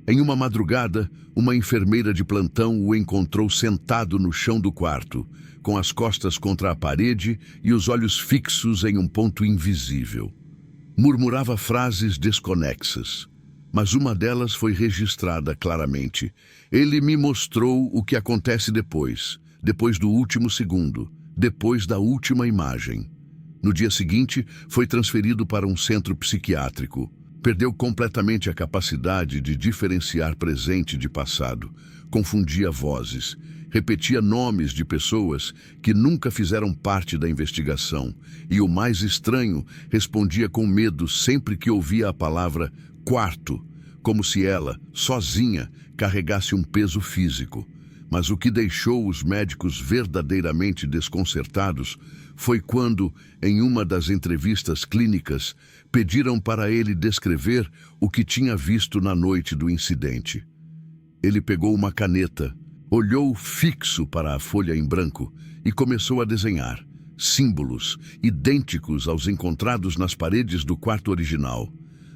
Em uma madrugada, uma enfermeira de plantão o encontrou sentado no chão do quarto, com as costas contra a parede e os olhos fixos em um ponto invisível. Murmurava frases desconexas, mas uma delas foi registrada claramente. Ele me mostrou o que acontece depois do último segundo, depois da última imagem. No dia seguinte, foi transferido para um centro psiquiátrico. Perdeu completamente a capacidade de diferenciar presente de passado, confundia vozes, repetia nomes de pessoas que nunca fizeram parte da investigação e, o mais estranho, respondia com medo sempre que ouvia a palavra quarto, como se ela, sozinha, carregasse um peso físico. Mas o que deixou os médicos verdadeiramente desconcertados foi quando, em uma das entrevistas clínicas, pediram para ele descrever o que tinha visto na noite do incidente. Ele pegou uma caneta, olhou fixo para a folha em branco e começou a desenhar símbolos idênticos aos encontrados nas paredes do quarto original,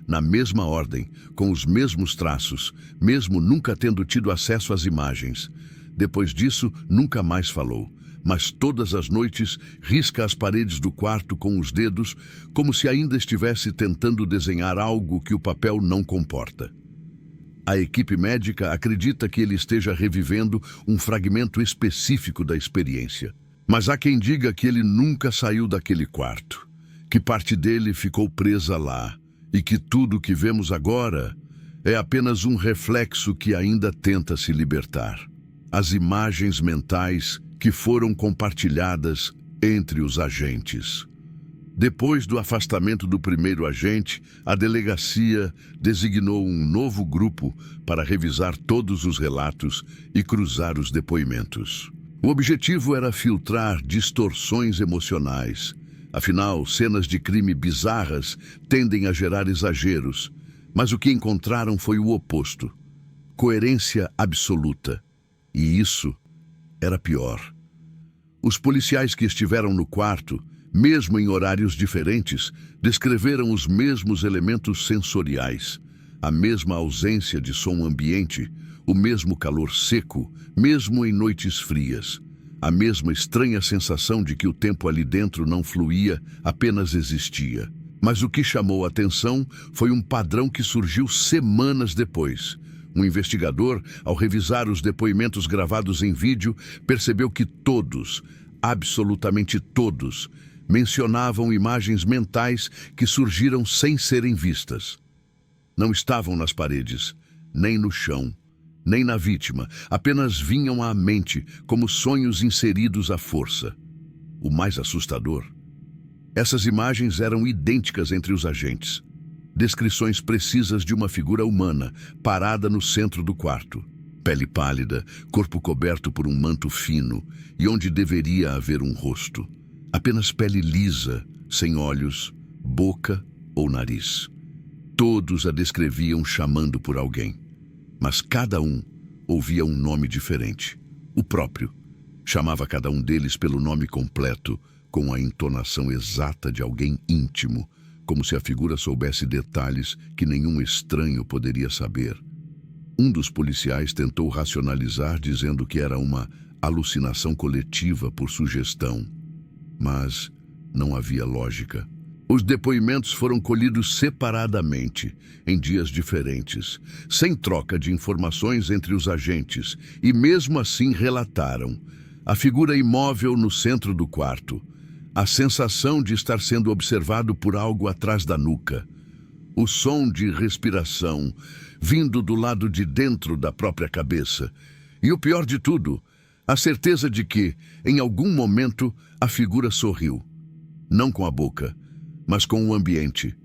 na mesma ordem, com os mesmos traços, mesmo nunca tendo tido acesso às imagens. Depois disso, nunca mais falou, mas todas as noites risca as paredes do quarto com os dedos, como se ainda estivesse tentando desenhar algo que o papel não comporta. A equipe médica acredita que ele esteja revivendo um fragmento específico da experiência. Mas há quem diga que ele nunca saiu daquele quarto, que parte dele ficou presa lá, e que tudo o que vemos agora é apenas um reflexo que ainda tenta se libertar. As imagens mentais que foram compartilhadas entre os agentes. Depois do afastamento do primeiro agente, a delegacia designou um novo grupo para revisar todos os relatos e cruzar os depoimentos. O objetivo era filtrar distorções emocionais. Afinal, cenas de crime bizarras tendem a gerar exageros, mas o que encontraram foi o oposto: coerência absoluta. E isso era pior. Os policiais que estiveram no quarto, mesmo em horários diferentes, descreveram os mesmos elementos sensoriais, a mesma ausência de som ambiente, o mesmo calor seco, mesmo em noites frias, a mesma estranha sensação de que o tempo ali dentro não fluía, apenas existia. Mas o que chamou a atenção foi um padrão que surgiu semanas depois. Um investigador, ao revisar os depoimentos gravados em vídeo, percebeu que todos, absolutamente todos, mencionavam imagens mentais que surgiram sem serem vistas. Não estavam nas paredes, nem no chão, nem na vítima, apenas vinham à mente como sonhos inseridos à força. O mais assustador: essas imagens eram idênticas entre os agentes. Descrições precisas de uma figura humana, parada no centro do quarto. Pele pálida, corpo coberto por um manto fino, e onde deveria haver um rosto. Apenas pele lisa, sem olhos, boca ou nariz. Todos a descreviam chamando por alguém, mas cada um ouvia um nome diferente. O próprio chamava cada um deles pelo nome completo, com a entonação exata de alguém íntimo, como se a figura soubesse detalhes que nenhum estranho poderia saber. Um dos policiais tentou racionalizar, dizendo que era uma alucinação coletiva por sugestão, mas não havia lógica. Os depoimentos foram colhidos separadamente, em dias diferentes, sem troca de informações entre os agentes, e mesmo assim relataram a figura imóvel no centro do quarto, a sensação de estar sendo observado por algo atrás da nuca, o som de respiração vindo do lado de dentro da própria cabeça, e o pior de tudo, a certeza de que, em algum momento, a figura sorriu, não com a boca, mas com o ambiente,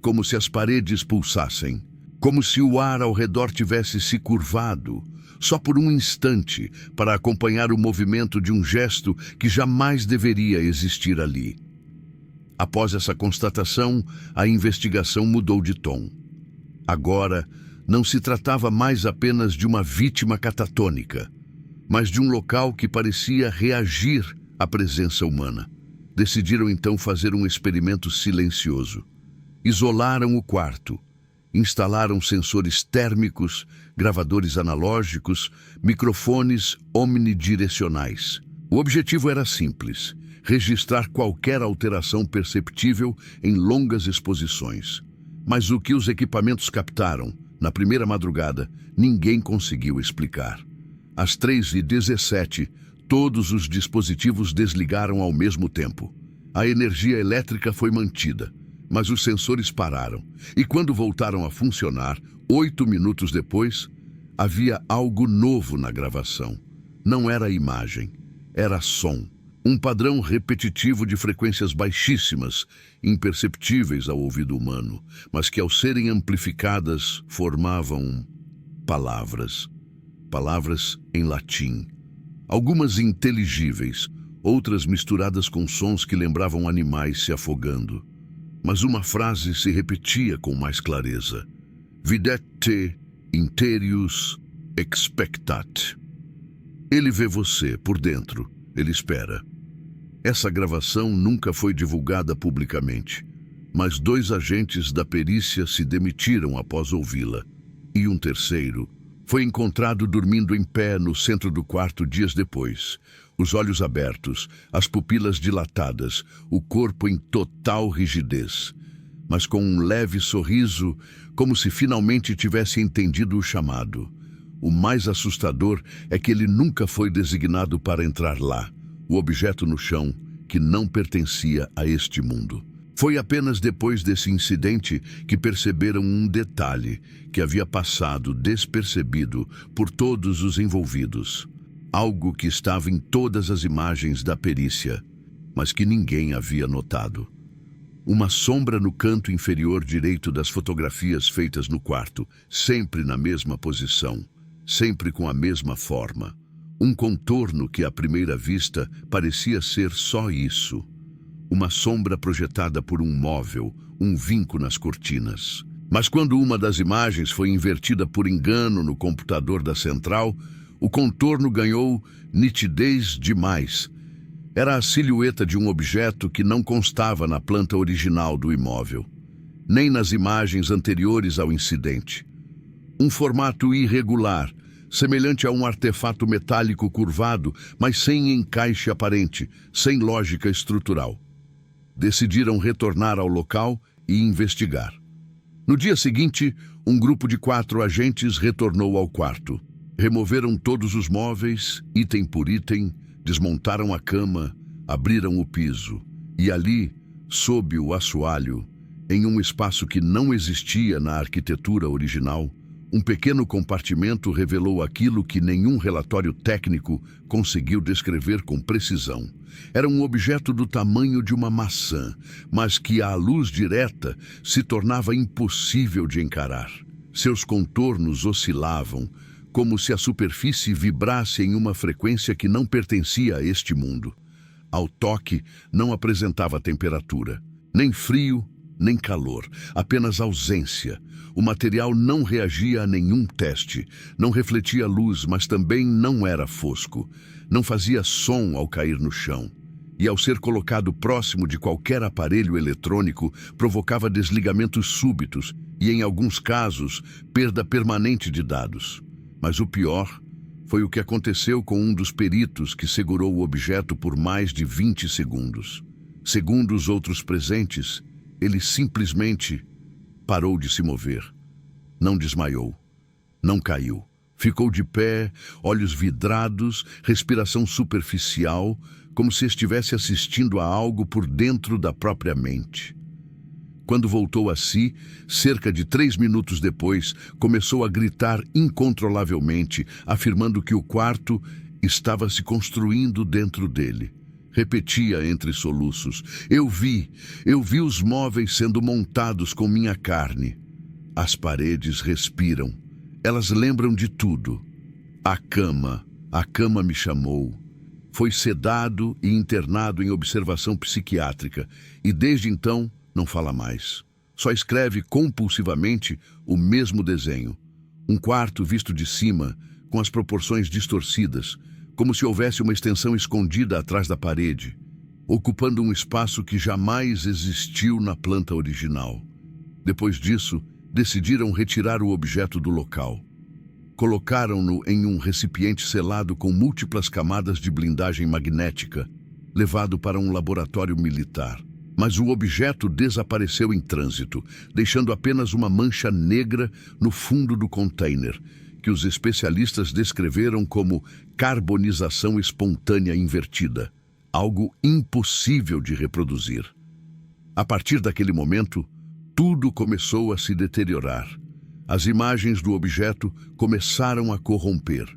como se as paredes pulsassem, como se o ar ao redor tivesse se curvado, só por um instante, para acompanhar o movimento de um gesto que jamais deveria existir ali. Após essa constatação, a investigação mudou de tom. Agora, não se tratava mais apenas de uma vítima catatônica, mas de um local que parecia reagir à presença humana. Decidiram então fazer um experimento silencioso. Isolaram o quarto, instalaram sensores térmicos gravadores analógicos, microfones omnidirecionais. O objetivo era simples: registrar qualquer alteração perceptível em longas exposições. Mas o que os equipamentos captaram, na primeira madrugada, ninguém conseguiu explicar. Às 3h17, todos os dispositivos desligaram ao mesmo tempo. A energia elétrica foi mantida, mas os sensores pararam. E quando voltaram a funcionar, 8 minutos depois, havia algo novo na gravação. Não era imagem, era som. Um padrão repetitivo de frequências baixíssimas, imperceptíveis ao ouvido humano, mas que, ao serem amplificadas, formavam palavras. Palavras em latim. Algumas inteligíveis, outras misturadas com sons que lembravam animais se afogando. Mas uma frase se repetia com mais clareza: Videte interius expectat. Ele vê você por dentro, ele espera. Essa gravação nunca foi divulgada publicamente, mas 2 agentes da perícia se demitiram após ouvi-la. E um terceiro foi encontrado dormindo em pé no centro do quarto dias depois, os olhos abertos, as pupilas dilatadas, o corpo em total rigidez, mas com um leve sorriso, como se finalmente tivesse entendido o chamado. O mais assustador é que ele nunca foi designado para entrar lá. O objeto no chão, que não pertencia a este mundo. Foi apenas depois desse incidente que perceberam um detalhe que havia passado despercebido por todos os envolvidos. Algo que estava em todas as imagens da perícia, mas que ninguém havia notado. Uma sombra no canto inferior direito das fotografias feitas no quarto, sempre na mesma posição, sempre com a mesma forma. Um contorno que, à primeira vista, parecia ser só isso. Uma sombra projetada por um móvel, um vinco nas cortinas. Mas quando uma das imagens foi invertida por engano no computador da central, o contorno ganhou nitidez demais. Era a silhueta de um objeto que não constava na planta original do imóvel, nem nas imagens anteriores ao incidente. Um formato irregular, semelhante a um artefato metálico curvado, mas sem encaixe aparente, sem lógica estrutural. Decidiram retornar ao local e investigar. No dia seguinte, um grupo de 4 agentes retornou ao quarto. Removeram todos os móveis, item por item, desmontaram a cama, abriram o piso. E ali, sob o assoalho, em um espaço que não existia na arquitetura original, um pequeno compartimento revelou aquilo que nenhum relatório técnico conseguiu descrever com precisão. Era um objeto do tamanho de uma maçã, mas que à luz direta se tornava impossível de encarar. Seus contornos oscilavam, como se a superfície vibrasse em uma frequência que não pertencia a este mundo. Ao toque, não apresentava temperatura, nem frio, nem calor, apenas ausência. O material não reagia a nenhum teste, não refletia luz, mas também não era fosco. Não fazia som ao cair no chão. E ao ser colocado próximo de qualquer aparelho eletrônico, provocava desligamentos súbitos e, em alguns casos, perda permanente de dados. Mas o pior foi o que aconteceu com um dos peritos que segurou o objeto por mais de 20 segundos. Segundo os outros presentes, ele simplesmente parou de se mover. Não desmaiou, não caiu. Ficou de pé, olhos vidrados, respiração superficial, como se estivesse assistindo a algo por dentro da própria mente. Quando voltou a si, cerca de 3 minutos depois, começou a gritar incontrolavelmente, afirmando que o quarto estava se construindo dentro dele. Repetia entre soluços: Eu vi os móveis sendo montados com minha carne. As paredes respiram. Elas lembram de tudo. A cama me chamou. Foi sedado e internado em observação psiquiátrica e desde então não fala mais. Só escreve compulsivamente o mesmo desenho. Um quarto visto de cima, com as proporções distorcidas, como se houvesse uma extensão escondida atrás da parede, ocupando um espaço que jamais existiu na planta original. Depois disso, decidiram retirar o objeto do local. Colocaram-no em um recipiente selado com múltiplas camadas de blindagem magnética, levado para um laboratório militar. Mas o objeto desapareceu em trânsito, deixando apenas uma mancha negra no fundo do container, que os especialistas descreveram como carbonização espontânea invertida, algo impossível de reproduzir. A partir daquele momento, tudo começou a se deteriorar. As imagens do objeto começaram a corromper.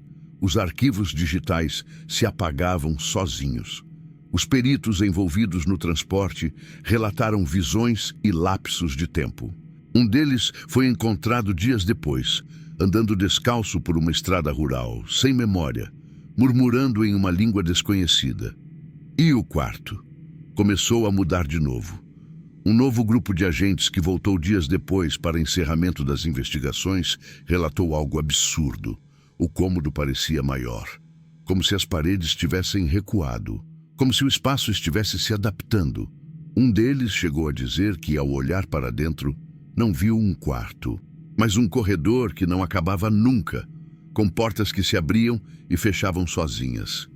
Os arquivos digitais se apagavam sozinhos. Os peritos envolvidos no transporte relataram visões e lapsos de tempo. Um deles foi encontrado dias depois, andando descalço por uma estrada rural, sem memória, murmurando em uma língua desconhecida. E o quarto? Começou a mudar de novo. Um novo grupo de agentes que voltou dias depois para encerramento das investigações relatou algo absurdo. O cômodo parecia maior, como se as paredes tivessem recuado, como se o espaço estivesse se adaptando. Um deles chegou a dizer que, ao olhar para dentro, não viu um quarto, mas um corredor que não acabava nunca, com portas que se abriam e fechavam sozinhas.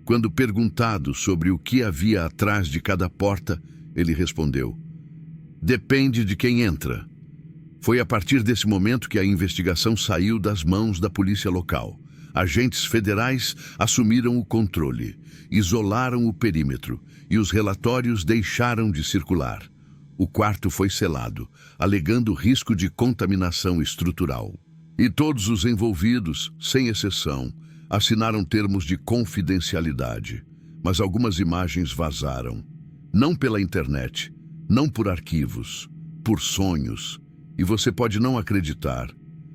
Quando perguntado sobre o que havia atrás de cada porta, ele respondeu: "Depende de quem entra." Foi a partir desse momento que a investigação saiu das mãos da polícia local. Agentes federais assumiram o controle, isolaram o perímetro e os relatórios deixaram de circular. O quarto foi selado, alegando risco de contaminação estrutural. E todos os envolvidos, sem exceção, assinaram termos de confidencialidade. Mas algumas imagens vazaram. Não pela internet, não por arquivos, por sonhos. E você pode não acreditar,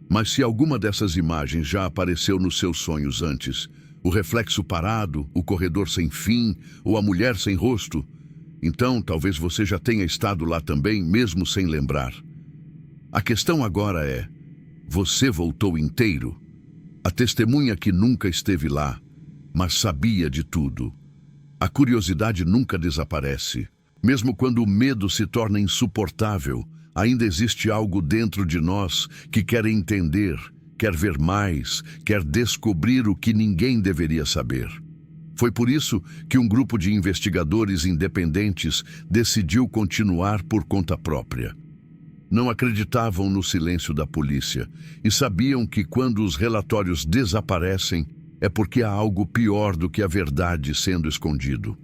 mas se alguma dessas imagens já apareceu nos seus sonhos antes, o reflexo parado, o corredor sem fim ou a mulher sem rosto, então talvez você já tenha estado lá também, mesmo sem lembrar. A questão agora é: você voltou inteiro? A testemunha que nunca esteve lá, mas sabia de tudo. A curiosidade nunca desaparece. Mesmo quando o medo se torna insuportável, ainda existe algo dentro de nós que quer entender, quer ver mais, quer descobrir o que ninguém deveria saber. Foi por isso que um grupo de investigadores independentes decidiu continuar por conta própria. Não acreditavam no silêncio da polícia e sabiam que quando os relatórios desaparecem, é porque há algo pior do que a verdade sendo escondido.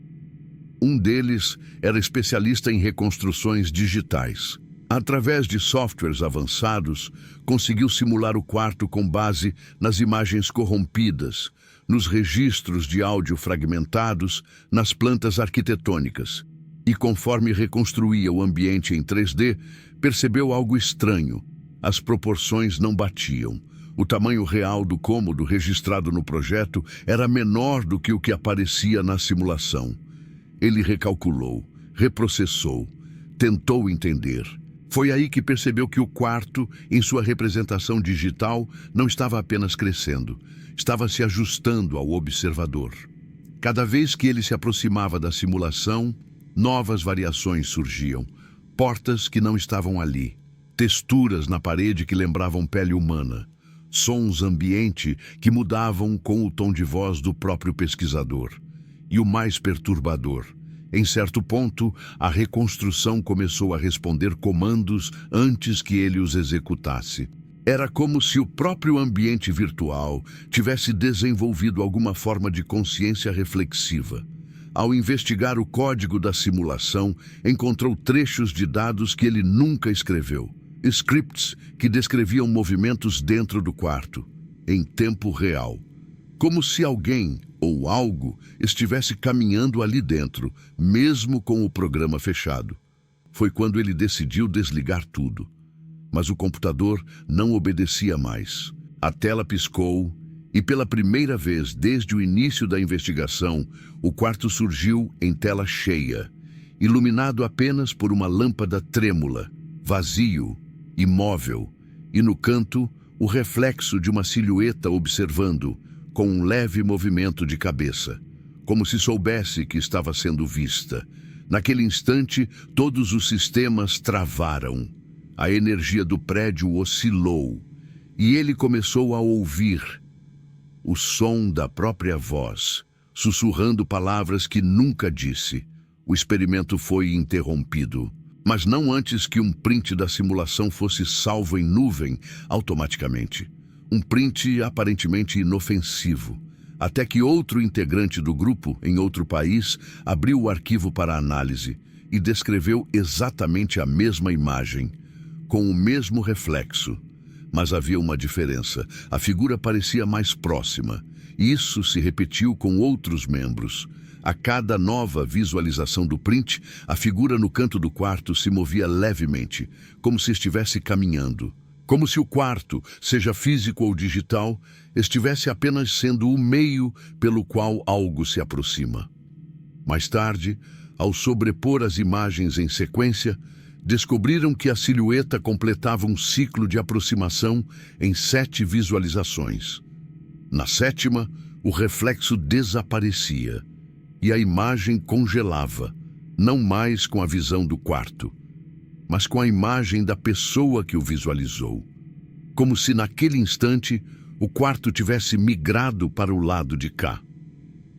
Um deles era especialista em reconstruções digitais. Através de softwares avançados, conseguiu simular o quarto com base nas imagens corrompidas, nos registros de áudio fragmentados, nas plantas arquitetônicas. E conforme reconstruía o ambiente em 3D, percebeu algo estranho. As proporções não batiam. O tamanho real do cômodo registrado no projeto era menor do que o que aparecia na simulação. Ele recalculou, reprocessou, tentou entender. Foi aí que percebeu que o quarto, em sua representação digital, não estava apenas crescendo, estava se ajustando ao observador. Cada vez que ele se aproximava da simulação, novas variações surgiam, portas que não estavam ali, texturas na parede que lembravam pele humana, sons ambiente que mudavam com o tom de voz do próprio pesquisador. E o mais perturbador, em certo ponto, a reconstrução começou a responder comandos antes que ele os executasse. Era como se o próprio ambiente virtual tivesse desenvolvido alguma forma de consciência reflexiva. Ao investigar o código da simulação, encontrou trechos de dados que ele nunca escreveu. Scripts que descreviam movimentos dentro do quarto, em tempo real. Como se alguém ou algo estivesse caminhando ali dentro, mesmo com o programa fechado. Foi quando ele decidiu desligar tudo. Mas o computador não obedecia mais. A tela piscou e, pela primeira vez desde o início da investigação, o quarto surgiu em tela cheia, iluminado apenas por uma lâmpada trêmula, vazio, imóvel, e no canto, o reflexo de uma silhueta observando, com um leve movimento de cabeça, como se soubesse que estava sendo vista. Naquele instante, todos os sistemas travaram. A energia do prédio oscilou, e ele começou a ouvir o som da própria voz, sussurrando palavras que nunca disse. O experimento foi interrompido, mas não antes que um print da simulação fosse salvo em nuvem automaticamente. Um print aparentemente inofensivo, até que outro integrante do grupo, em outro país, abriu o arquivo para análise e descreveu exatamente a mesma imagem, com o mesmo reflexo. Mas havia uma diferença. A figura parecia mais próxima. Isso se repetiu com outros membros. A cada nova visualização do print, a figura no canto do quarto se movia levemente, como se estivesse caminhando. Como se o quarto, seja físico ou digital, estivesse apenas sendo o meio pelo qual algo se aproxima. Mais tarde, ao sobrepor as imagens em sequência, descobriram que a silhueta completava um ciclo de aproximação em 7 visualizações. Na 7ª, o reflexo desaparecia e a imagem congelava, não mais com a visão do quarto, mas com a imagem da pessoa que o visualizou, como se naquele instante o quarto tivesse migrado para o lado de cá.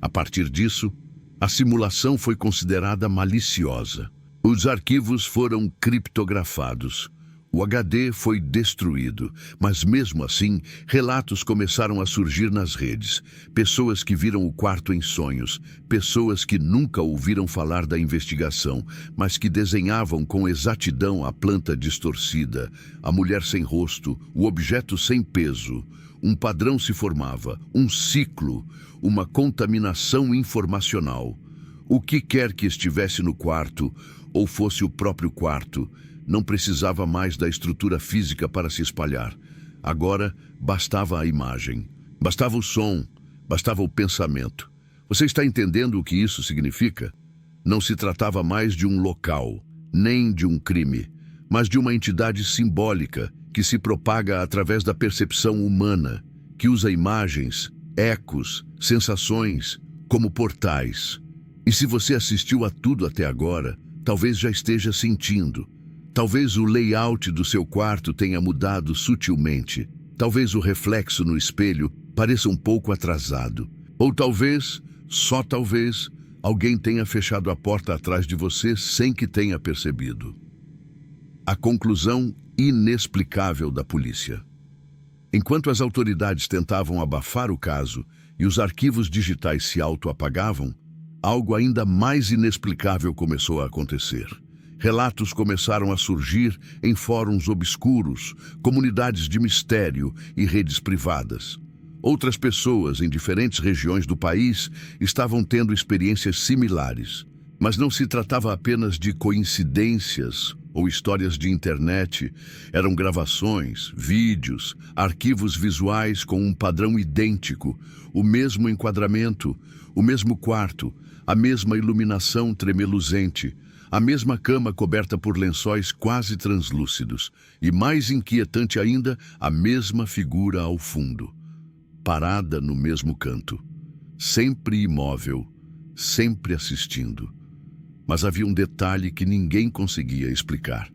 A partir disso, a simulação foi considerada maliciosa. Os arquivos foram criptografados. O HD foi destruído, mas mesmo assim, relatos começaram a surgir nas redes. Pessoas que viram o quarto em sonhos, pessoas que nunca ouviram falar da investigação, mas que desenhavam com exatidão a planta distorcida, a mulher sem rosto, o objeto sem peso. Um padrão se formava, um ciclo, uma contaminação informacional. O que quer que estivesse no quarto, ou fosse o próprio quarto, não precisava mais da estrutura física para se espalhar. Agora, bastava a imagem, bastava o som, bastava o pensamento. Você está entendendo o que isso significa? Não se tratava mais de um local, nem de um crime, mas de uma entidade simbólica que se propaga através da percepção humana, que usa imagens, ecos, sensações como portais. E se você assistiu a tudo até agora, talvez já esteja sentindo. Talvez o layout do seu quarto tenha mudado sutilmente. Talvez o reflexo no espelho pareça um pouco atrasado. Ou talvez, só talvez, alguém tenha fechado a porta atrás de você sem que tenha percebido. A conclusão inexplicável da polícia. Enquanto as autoridades tentavam abafar o caso e os arquivos digitais se autoapagavam, algo ainda mais inexplicável começou a acontecer. Relatos começaram a surgir em fóruns obscuros, comunidades de mistério e redes privadas. Outras pessoas em diferentes regiões do país estavam tendo experiências similares. Mas não se tratava apenas de coincidências ou histórias de internet. Eram gravações, vídeos, arquivos visuais com um padrão idêntico, o mesmo enquadramento, o mesmo quarto, a mesma iluminação tremeluzente, a mesma cama coberta por lençóis quase translúcidos e, mais inquietante ainda, a mesma figura ao fundo, parada no mesmo canto, sempre imóvel, sempre assistindo. Mas havia um detalhe que ninguém conseguia explicar.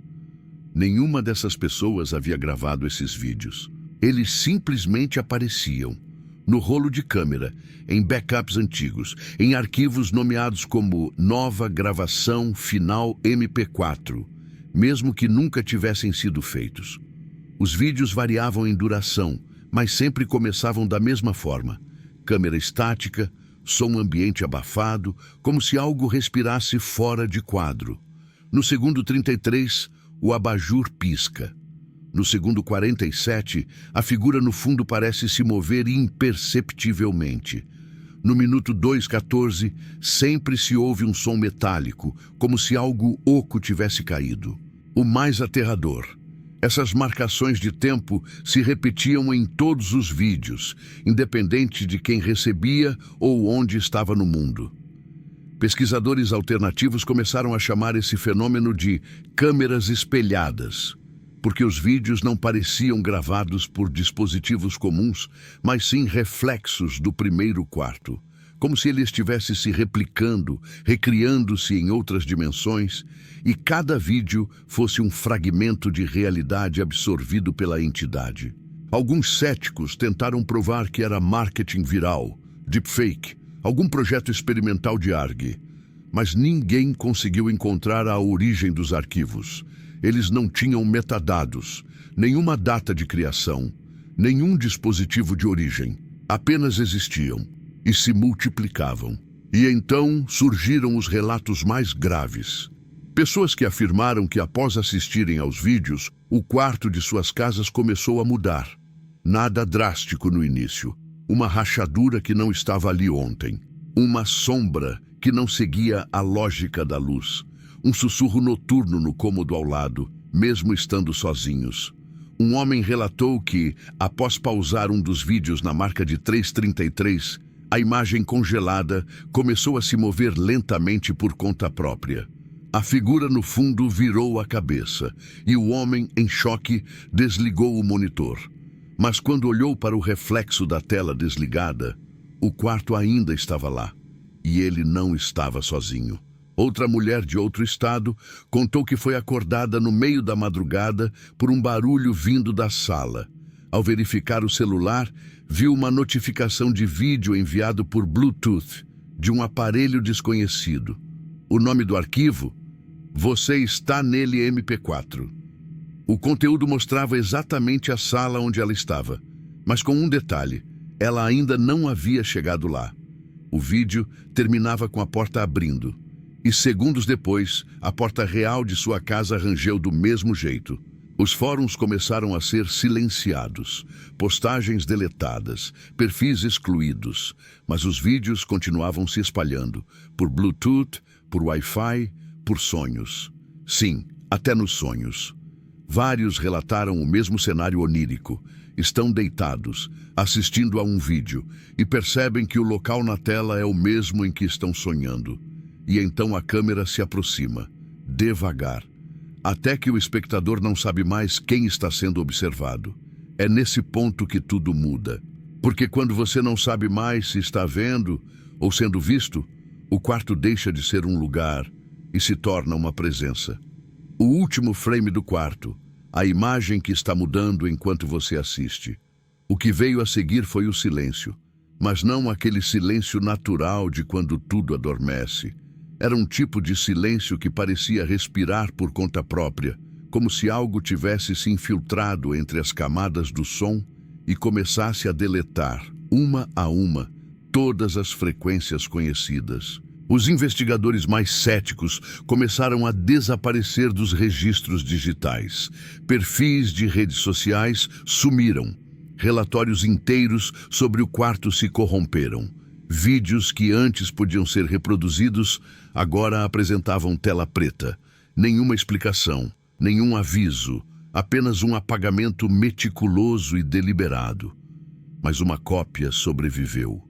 Nenhuma dessas pessoas havia gravado esses vídeos. Eles simplesmente apareciam no rolo de câmera, em backups antigos, em arquivos nomeados como Nova Gravação Final MP4, mesmo que nunca tivessem sido feitos. Os vídeos variavam em duração, mas sempre começavam da mesma forma. Câmera estática, som ambiente abafado, como se algo respirasse fora de quadro. No segundo 33, o abajur pisca. No segundo 47, a figura no fundo parece se mover imperceptivelmente. No minuto 2:14, sempre se ouve um som metálico, como se algo oco tivesse caído. O mais aterrador: essas marcações de tempo se repetiam em todos os vídeos, independente de quem recebia ou onde estava no mundo. Pesquisadores alternativos começaram a chamar esse fenômeno de câmeras espelhadas, porque os vídeos não pareciam gravados por dispositivos comuns, mas sim reflexos do primeiro quarto, como se ele estivesse se replicando, recriando-se em outras dimensões, e cada vídeo fosse um fragmento de realidade absorvido pela entidade. Alguns céticos tentaram provar que era marketing viral, deepfake, algum projeto experimental de ARG. Mas ninguém conseguiu encontrar a origem dos arquivos. Eles não tinham metadados, nenhuma data de criação, nenhum dispositivo de origem. Apenas existiam e se multiplicavam. E então surgiram os relatos mais graves. Pessoas que afirmaram que após assistirem aos vídeos, o quarto de suas casas começou a mudar. Nada drástico no início. Uma rachadura que não estava ali ontem. Uma sombra que não seguia a lógica da luz. Um sussurro noturno no cômodo ao lado, mesmo estando sozinhos. Um homem relatou que, após pausar um dos vídeos na marca de 3:33, a imagem congelada começou a se mover lentamente por conta própria. A figura no fundo virou a cabeça e o homem, em choque, desligou o monitor. Mas quando olhou para o reflexo da tela desligada, o quarto ainda estava lá e ele não estava sozinho. Outra mulher de outro estado contou que foi acordada no meio da madrugada por um barulho vindo da sala. Ao verificar o celular, viu uma notificação de vídeo enviado por Bluetooth de um aparelho desconhecido. O nome do arquivo? Você está nele MP4. O conteúdo mostrava exatamente a sala onde ela estava, mas com um detalhe: ela ainda não havia chegado lá. O vídeo terminava com a porta abrindo. E segundos depois, a porta real de sua casa rangeu do mesmo jeito. Os fóruns começaram a ser silenciados, postagens deletadas, perfis excluídos, mas os vídeos continuavam se espalhando, por Bluetooth, por Wi-Fi, por sonhos. Sim, até nos sonhos. Vários relataram o mesmo cenário onírico. Estão deitados, assistindo a um vídeo, e percebem que o local na tela é o mesmo em que estão sonhando. E então a câmera se aproxima, devagar, até que o espectador não sabe mais quem está sendo observado. É nesse ponto que tudo muda. Porque quando você não sabe mais se está vendo ou sendo visto, o quarto deixa de ser um lugar e se torna uma presença. O último frame do quarto, a imagem que está mudando enquanto você assiste. O que veio a seguir foi o silêncio, mas não aquele silêncio natural de quando tudo adormece. Era um tipo de silêncio que parecia respirar por conta própria, como se algo tivesse se infiltrado entre as camadas do som e começasse a deletar, uma a uma, todas as frequências conhecidas. Os investigadores mais céticos começaram a desaparecer dos registros digitais. Perfis de redes sociais sumiram. Relatórios inteiros sobre o quarto se corromperam. Vídeos que antes podiam ser reproduzidos, agora apresentavam tela preta. Nenhuma explicação, nenhum aviso, apenas um apagamento meticuloso e deliberado. Mas uma cópia sobreviveu,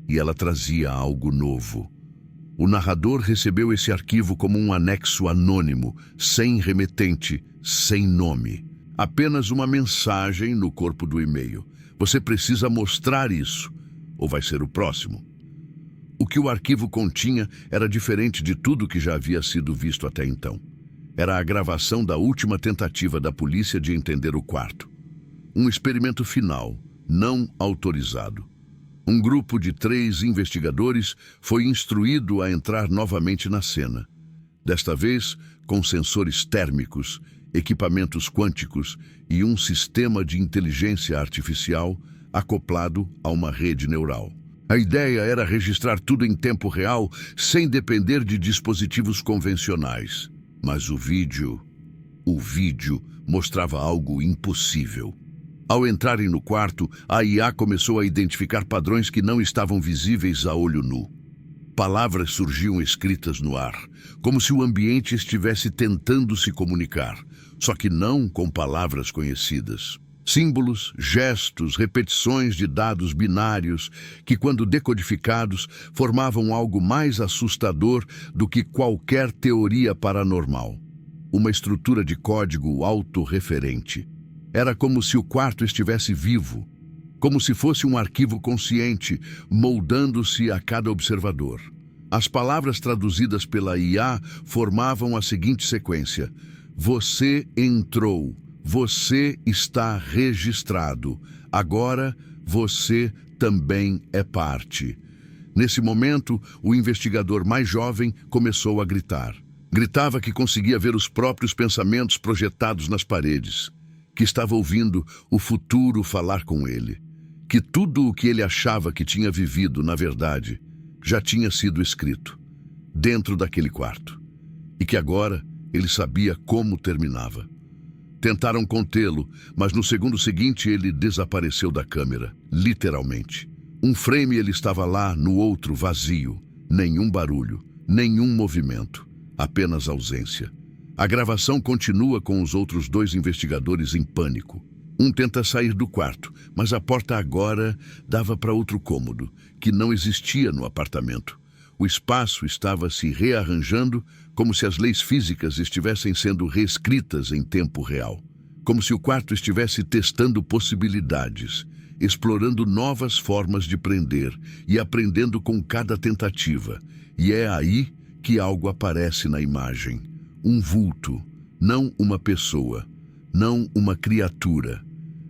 e ela trazia algo novo. O narrador recebeu esse arquivo como um anexo anônimo, sem remetente, sem nome. Apenas uma mensagem no corpo do e-mail. Você precisa mostrar isso, ou vai ser o próximo. O que o arquivo continha era diferente de tudo que já havia sido visto até então. Era a gravação da última tentativa da polícia de entender o quarto. Um experimento final, não autorizado. Um grupo de 3 investigadores foi instruído a entrar novamente na cena. Desta vez, com sensores térmicos, equipamentos quânticos e um sistema de inteligência artificial acoplado a uma rede neural. A ideia era registrar tudo em tempo real, sem depender de dispositivos convencionais. Mas o vídeo mostrava algo impossível. Ao entrarem no quarto, a IA começou a identificar padrões que não estavam visíveis a olho nu. Palavras surgiam escritas no ar, como se o ambiente estivesse tentando se comunicar, só que não com palavras conhecidas. Símbolos, gestos, repetições de dados binários que, quando decodificados, formavam algo mais assustador do que qualquer teoria paranormal. Uma estrutura de código autorreferente. Era como se o quarto estivesse vivo, como se fosse um arquivo consciente, moldando-se a cada observador. As palavras traduzidas pela IA formavam a seguinte sequência: você entrou, Você está registrado. Agora você também é parte. Nesse momento, o investigador mais jovem começou a gritar. Gritava que conseguia ver os próprios pensamentos projetados nas paredes, que estava ouvindo o futuro falar com ele, que tudo o que ele achava que tinha vivido, na verdade, já tinha sido escrito, dentro daquele quarto, e que agora ele sabia como terminava. Tentaram contê-lo, mas no segundo seguinte ele desapareceu da câmera, literalmente. Um frame ele estava lá, no outro vazio. Nenhum barulho, nenhum movimento, apenas ausência. A gravação continua com os outros dois investigadores em pânico. Um tenta sair do quarto, mas a porta agora dava para outro cômodo, que não existia no apartamento. O espaço estava se rearranjando como se as leis físicas estivessem sendo reescritas em tempo real. Como se o quarto estivesse testando possibilidades, explorando novas formas de prender e aprendendo com cada tentativa. E é aí que algo aparece na imagem. Um vulto, não uma pessoa, não uma criatura,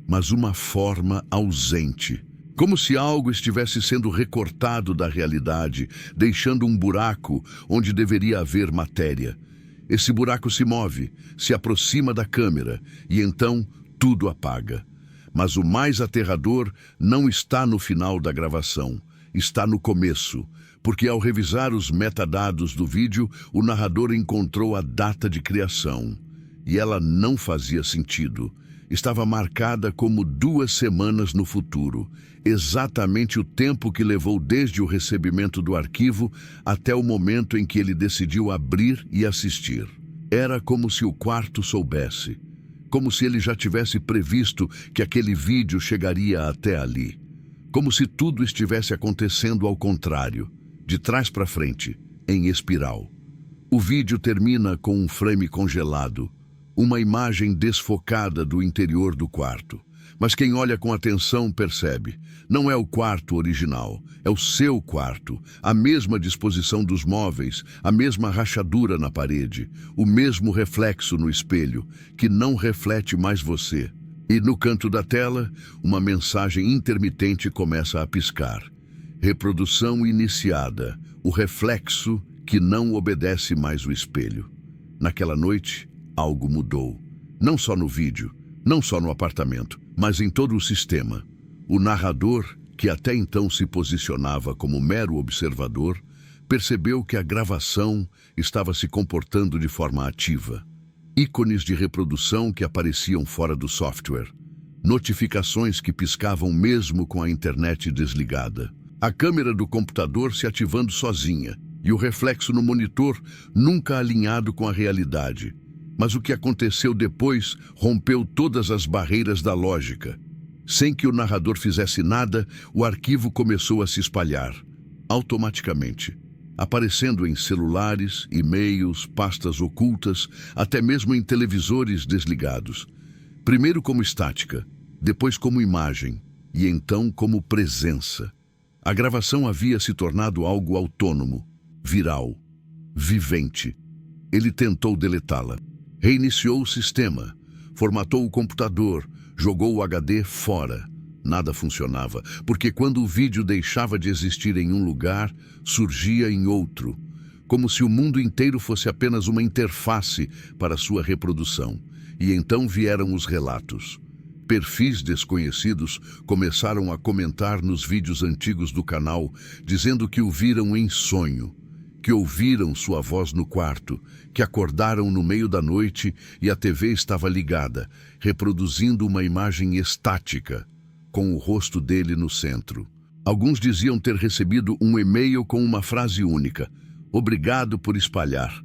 mas uma forma ausente. Como se algo estivesse sendo recortado da realidade, deixando um buraco onde deveria haver matéria. Esse buraco se move, se aproxima da câmera e então tudo apaga. Mas o mais aterrador não está no final da gravação, está no começo, porque ao revisar os metadados do vídeo, o narrador encontrou a data de criação. E ela não fazia sentido. Estava marcada como 2 semanas no futuro, exatamente o tempo que levou desde o recebimento do arquivo até o momento em que ele decidiu abrir e assistir. Era como se o quarto soubesse, como se ele já tivesse previsto que aquele vídeo chegaria até ali, como se tudo estivesse acontecendo ao contrário, de trás para frente, em espiral. O vídeo termina com um frame congelado, uma imagem desfocada do interior do quarto. Mas quem olha com atenção percebe. Não é o quarto original, é o seu quarto. A mesma disposição dos móveis, a mesma rachadura na parede, o mesmo reflexo no espelho, que não reflete mais você. E no canto da tela, uma mensagem intermitente começa a piscar. Reprodução iniciada, o reflexo que não obedece mais o espelho. Naquela noite, algo mudou. Não só no vídeo, não só no apartamento, mas em todo o sistema. O narrador, que até então se posicionava como mero observador, percebeu que a gravação estava se comportando de forma ativa. Ícones de reprodução que apareciam fora do software. Notificações que piscavam mesmo com a internet desligada. A câmera do computador se ativando sozinha e o reflexo no monitor nunca alinhado com a realidade. Mas o que aconteceu depois rompeu todas as barreiras da lógica. Sem que o narrador fizesse nada, o arquivo começou a se espalhar, automaticamente, aparecendo em celulares, e-mails, pastas ocultas, até mesmo em televisores desligados. Primeiro como estática, depois como imagem, e então como presença. A gravação havia se tornado algo autônomo, viral, vivente. Ele tentou deletá-la. Reiniciou o sistema, formatou o computador, jogou o HD fora. Nada funcionava, porque quando o vídeo deixava de existir em um lugar, surgia em outro, como se o mundo inteiro fosse apenas uma interface para sua reprodução. E então vieram os relatos. Perfis desconhecidos começaram a comentar nos vídeos antigos do canal, dizendo que o viram em sonho, que ouviram sua voz no quarto, que acordaram no meio da noite e a TV estava ligada, reproduzindo uma imagem estática, com o rosto dele no centro. Alguns diziam ter recebido um e-mail com uma frase única: "Obrigado por espalhar".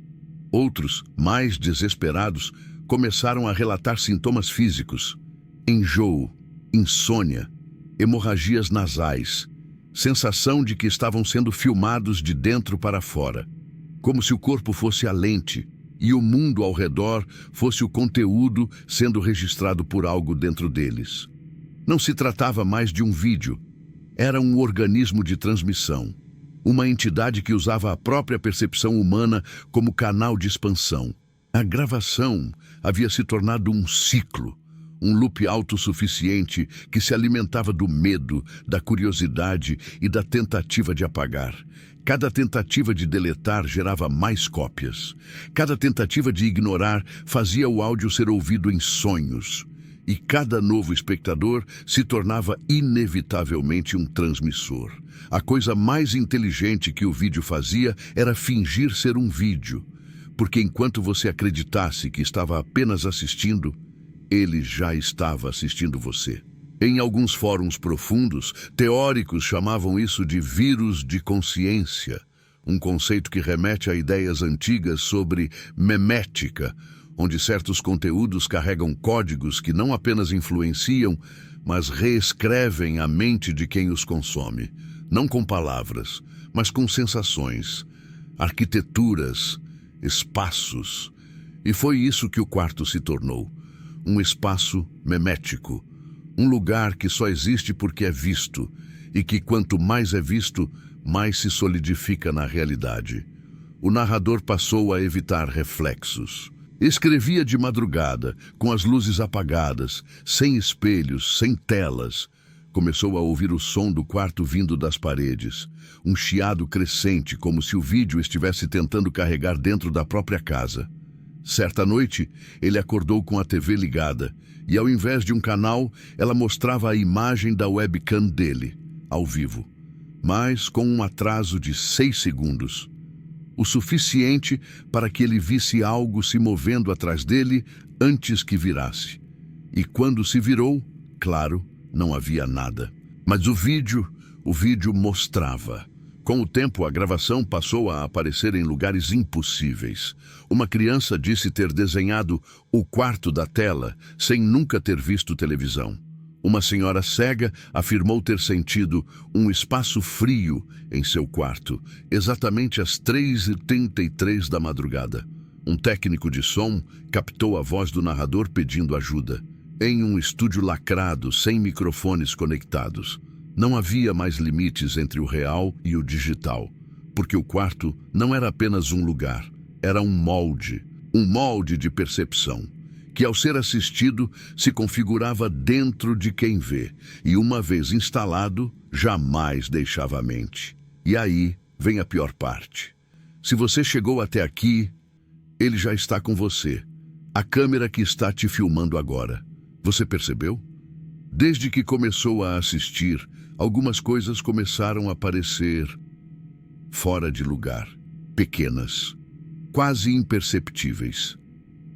Outros, mais desesperados, começaram a relatar sintomas físicos: enjoo, insônia, hemorragias nasais, sensação de que estavam sendo filmados de dentro para fora, como se o corpo fosse a lente e o mundo ao redor fosse o conteúdo sendo registrado por algo dentro deles. Não se tratava mais de um vídeo, era um organismo de transmissão, uma entidade que usava a própria percepção humana como canal de expansão. A gravação havia se tornado um ciclo, um loop autossuficiente que se alimentava do medo, da curiosidade e da tentativa de apagar. Cada tentativa de deletar gerava mais cópias. Cada tentativa de ignorar fazia o áudio ser ouvido em sonhos. E cada novo espectador se tornava inevitavelmente um transmissor. A coisa mais inteligente que o vídeo fazia era fingir ser um vídeo, porque enquanto você acreditasse que estava apenas assistindo, ele já estava assistindo você. Em alguns fóruns profundos, teóricos chamavam isso de vírus de consciência, um conceito que remete a ideias antigas sobre memética, onde certos conteúdos carregam códigos que não apenas influenciam, mas reescrevem a mente de quem os consome, não com palavras, mas com sensações, arquiteturas, espaços. E foi isso que o quarto se tornou, um espaço memético, um lugar que só existe porque é visto, e que quanto mais é visto, mais se solidifica na realidade. O narrador passou a evitar reflexos. Escrevia de madrugada, com as luzes apagadas, sem espelhos, sem telas. Começou a ouvir o som do quarto vindo das paredes, um chiado crescente, como se o vídeo estivesse tentando carregar dentro da própria casa. Certa noite, ele acordou com a TV ligada, e ao invés de um canal, ela mostrava a imagem da webcam dele, ao vivo, mas com um atraso de 6 segundos. O suficiente para que ele visse algo se movendo atrás dele antes que virasse. E quando se virou, claro, não havia nada. Mas o vídeo mostrava. Com o tempo, a gravação passou a aparecer em lugares impossíveis. Uma criança disse ter desenhado o quarto da tela sem nunca ter visto televisão. Uma senhora cega afirmou ter sentido um espaço frio em seu quarto, exatamente às 3h33 da madrugada. Um técnico de som captou a voz do narrador pedindo ajuda. Em um estúdio lacrado, sem microfones conectados. Não havia mais limites entre o real e o digital, porque o quarto não era apenas um lugar, era um molde de percepção, que ao ser assistido se configurava dentro de quem vê, e uma vez instalado, jamais deixava a mente. E aí vem a pior parte. Se você chegou até aqui, ele já está com você. A câmera que está te filmando agora. Você percebeu? Desde que começou a assistir, algumas coisas começaram a parecer fora de lugar, pequenas, quase imperceptíveis,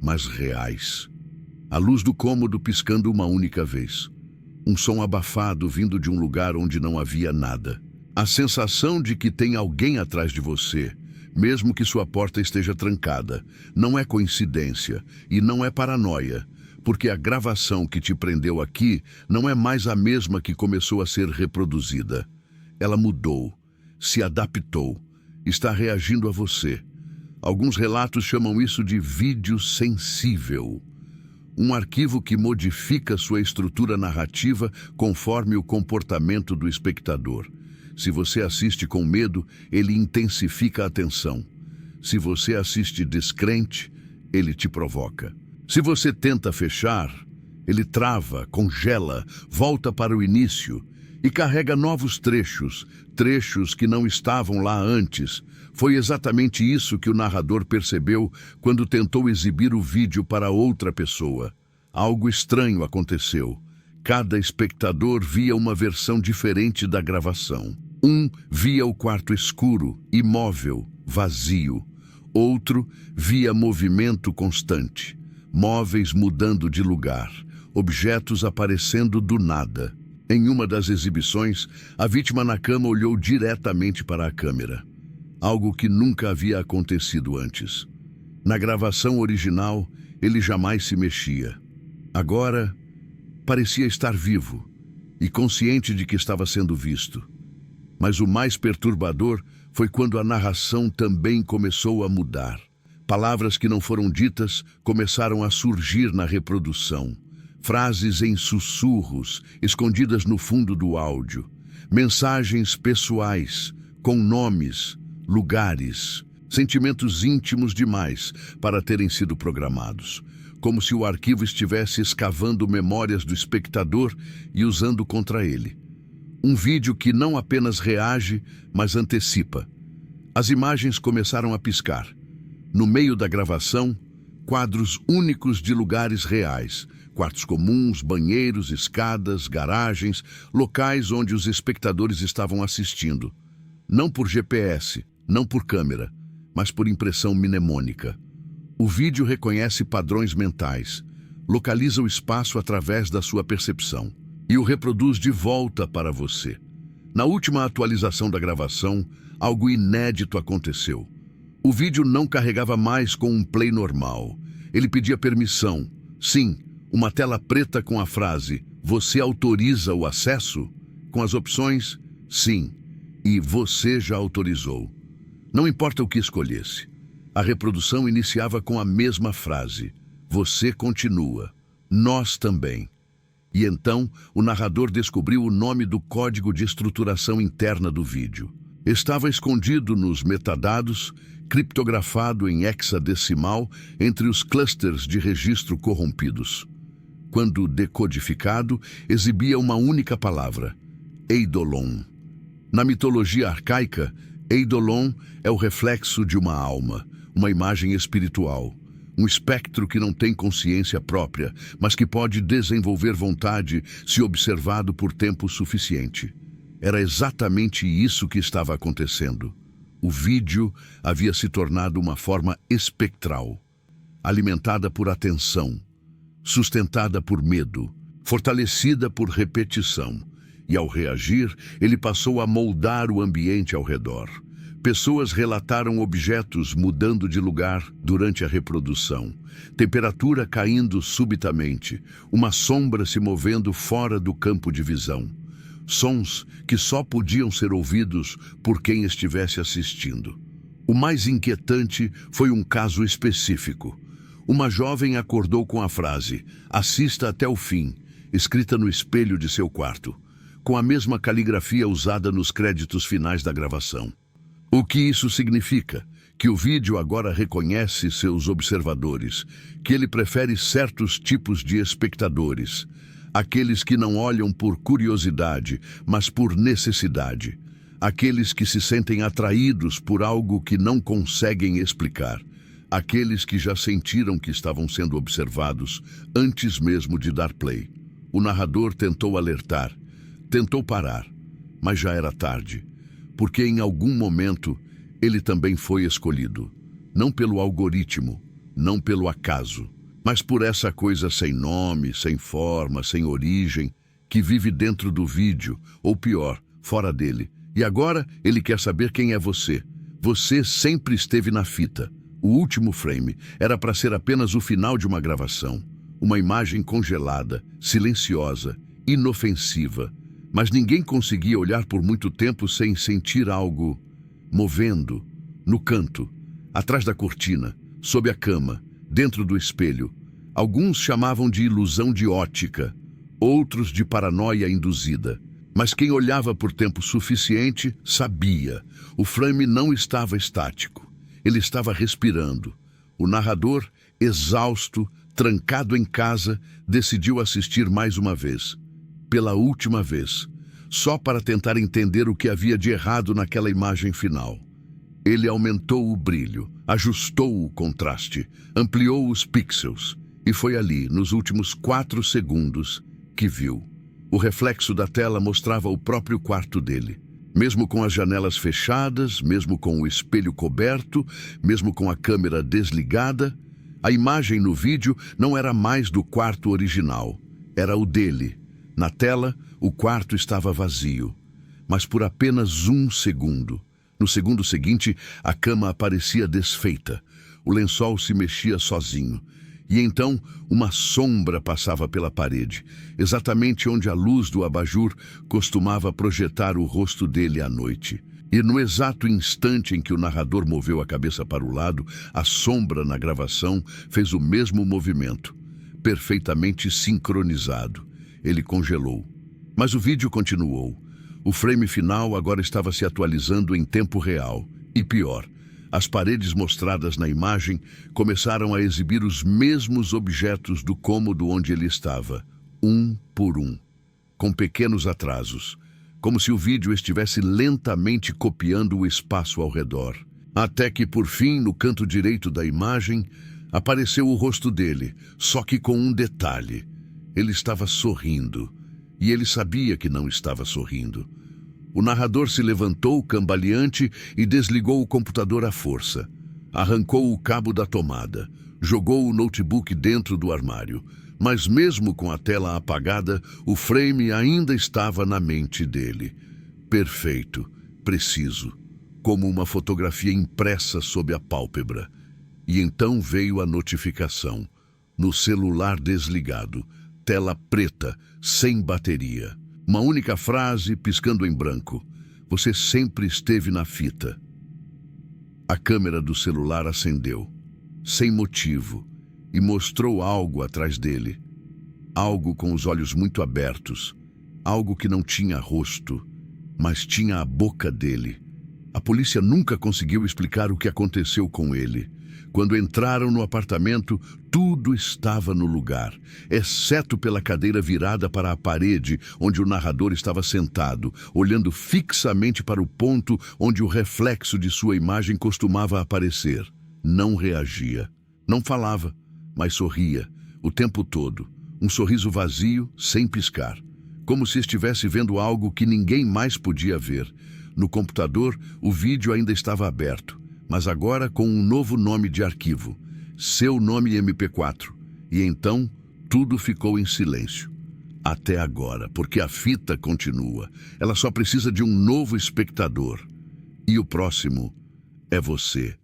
mas reais. A luz do cômodo piscando uma única vez. Um som abafado vindo de um lugar onde não havia nada. A sensação de que tem alguém atrás de você, mesmo que sua porta esteja trancada, não é coincidência e não é paranoia, porque a gravação que te prendeu aqui não é mais a mesma que começou a ser reproduzida. Ela mudou, se adaptou, está reagindo a você. Alguns relatos chamam isso de vídeo sensível. Um arquivo que modifica sua estrutura narrativa conforme o comportamento do espectador. Se você assiste com medo, ele intensifica a tensão. Se você assiste descrente, ele te provoca. Se você tenta fechar, ele trava, congela, volta para o início e carrega novos trechos que não estavam lá antes. Foi exatamente isso que o narrador percebeu quando tentou exibir o vídeo para outra pessoa. Algo estranho aconteceu. Cada espectador via uma versão diferente da gravação. Um via o quarto escuro, imóvel, vazio. Outro via movimento constante. Móveis mudando de lugar, objetos aparecendo do nada. Em uma das exibições, a vítima na cama olhou diretamente para a câmera. Algo que nunca havia acontecido antes. Na gravação original, ele jamais se mexia. Agora, parecia estar vivo e consciente de que estava sendo visto. Mas o mais perturbador foi quando a narração também começou a mudar. Palavras que não foram ditas começaram a surgir na reprodução. Frases em sussurros, escondidas no fundo do áudio. Mensagens pessoais, com nomes, lugares, Sentimentos íntimos demais para terem sido programados, como se o arquivo estivesse escavando memórias do espectador e usando contra ele. Um vídeo que não apenas reage, mas antecipa. As imagens começaram a piscar. No meio da gravação, quadros únicos de lugares reais, quartos comuns, banheiros, escadas, garagens, locais onde os espectadores estavam assistindo. Não por GPS, não por câmera, mas por impressão mnemônica. O vídeo reconhece padrões mentais, localiza o espaço através da sua percepção e o reproduz de volta para você. Na última atualização da gravação, algo inédito aconteceu. O vídeo não carregava mais com um play normal. Ele pedia permissão. Sim, uma tela preta com a frase "Você autoriza o acesso?" com as opções "Sim" e "Você já autorizou". Não importa o que escolhesse. A reprodução iniciava com a mesma frase: "Você continua. Nós também." E então, o narrador descobriu o nome do código de estruturação interna do vídeo. Estava escondido nos metadados, criptografado em hexadecimal entre os clusters de registro corrompidos. Quando decodificado, exibia uma única palavra: Eidolon. Na mitologia arcaica, Eidolon é o reflexo de uma alma, uma imagem espiritual, um espectro que não tem consciência própria, mas que pode desenvolver vontade se observado por tempo suficiente. Era exatamente isso que estava acontecendo. O vídeo havia se tornado uma forma espectral, alimentada por atenção, sustentada por medo, fortalecida por repetição. E ao reagir, ele passou a moldar o ambiente ao redor. Pessoas relataram objetos mudando de lugar durante a reprodução, temperatura caindo subitamente, uma sombra se movendo fora do campo de visão. Sons que só podiam ser ouvidos por quem estivesse assistindo. O mais inquietante foi um caso específico. Uma jovem acordou com a frase "Assista até o fim", escrita no espelho de seu quarto, com a mesma caligrafia usada nos créditos finais da gravação. O que isso significa? Que o vídeo agora reconhece seus observadores, que ele prefere certos tipos de espectadores, aqueles que não olham por curiosidade, mas por necessidade, aqueles que se sentem atraídos por algo que não conseguem explicar, aqueles que já sentiram que estavam sendo observados antes mesmo de dar play. O narrador tentou alertar, tentou parar, mas já era tarde, porque em algum momento ele também foi escolhido, não pelo algoritmo, não pelo acaso, mas por essa coisa sem nome, sem forma, sem origem, que vive dentro do vídeo, ou pior, fora dele. E agora ele quer saber quem é você. Você sempre esteve na fita. O último frame era para ser apenas o final de uma gravação, uma imagem congelada, silenciosa, inofensiva, mas ninguém conseguia olhar por muito tempo sem sentir algo movendo, no canto, atrás da cortina, sob a cama, dentro do espelho. Alguns chamavam de ilusão de ótica, outros de paranoia induzida. Mas quem olhava por tempo suficiente sabia. O frame não estava estático. Ele estava respirando. O narrador, exausto, trancado em casa, decidiu assistir mais uma vez. Pela última vez. Só para tentar entender o que havia de errado naquela imagem final. Ele aumentou o brilho, ajustou o contraste, ampliou os pixels. E foi ali, nos últimos 4 segundos, que viu. O reflexo da tela mostrava o próprio quarto dele. Mesmo com as janelas fechadas, mesmo com o espelho coberto, mesmo com a câmera desligada, a imagem no vídeo não era mais do quarto original. Era o dele. Na tela, o quarto estava vazio. Mas por apenas 1 segundo. No segundo seguinte, a cama aparecia desfeita. O lençol se mexia sozinho. E então, uma sombra passava pela parede, exatamente onde a luz do abajur costumava projetar o rosto dele à noite. E no exato instante em que o narrador moveu a cabeça para o lado, a sombra na gravação fez o mesmo movimento, perfeitamente sincronizado. Ele congelou. Mas o vídeo continuou. O frame final agora estava se atualizando em tempo real. E pior, As paredes mostradas na imagem começaram a exibir os mesmos objetos do cômodo onde ele estava, um por um, com pequenos atrasos, como se o vídeo estivesse lentamente copiando o espaço ao redor. Até que, por fim, no canto direito da imagem, apareceu o rosto dele, só que com um detalhe. Ele estava sorrindo, e ele sabia que não estava sorrindo. O narrador se levantou, cambaleante, e desligou o computador à força. Arrancou o cabo da tomada, jogou o notebook dentro do armário, mas mesmo com a tela apagada, o frame ainda estava na mente dele. Perfeito, preciso, como uma fotografia impressa sob a pálpebra. E então veio a notificação. No celular desligado, tela preta, sem bateria. Uma única frase piscando em branco. Você sempre esteve na fita. A câmera do celular acendeu, sem motivo, e mostrou algo atrás dele. Algo com os olhos muito abertos. Algo que não tinha rosto, mas tinha a boca dele. A polícia nunca conseguiu explicar o que aconteceu com ele. Quando entraram no apartamento, tudo estava no lugar, exceto pela cadeira virada para a parede, onde o narrador estava sentado, olhando fixamente para o ponto onde o reflexo de sua imagem costumava aparecer. Não reagia. Não falava, mas sorria, o tempo todo. Um sorriso vazio, sem piscar. Como se estivesse vendo algo que ninguém mais podia ver. No computador, o vídeo ainda estava aberto, mas agora com um novo nome de arquivo, seu nome MP4. E então, tudo ficou em silêncio. Até agora, porque a fita continua. Ela só precisa de um novo espectador. E o próximo é você.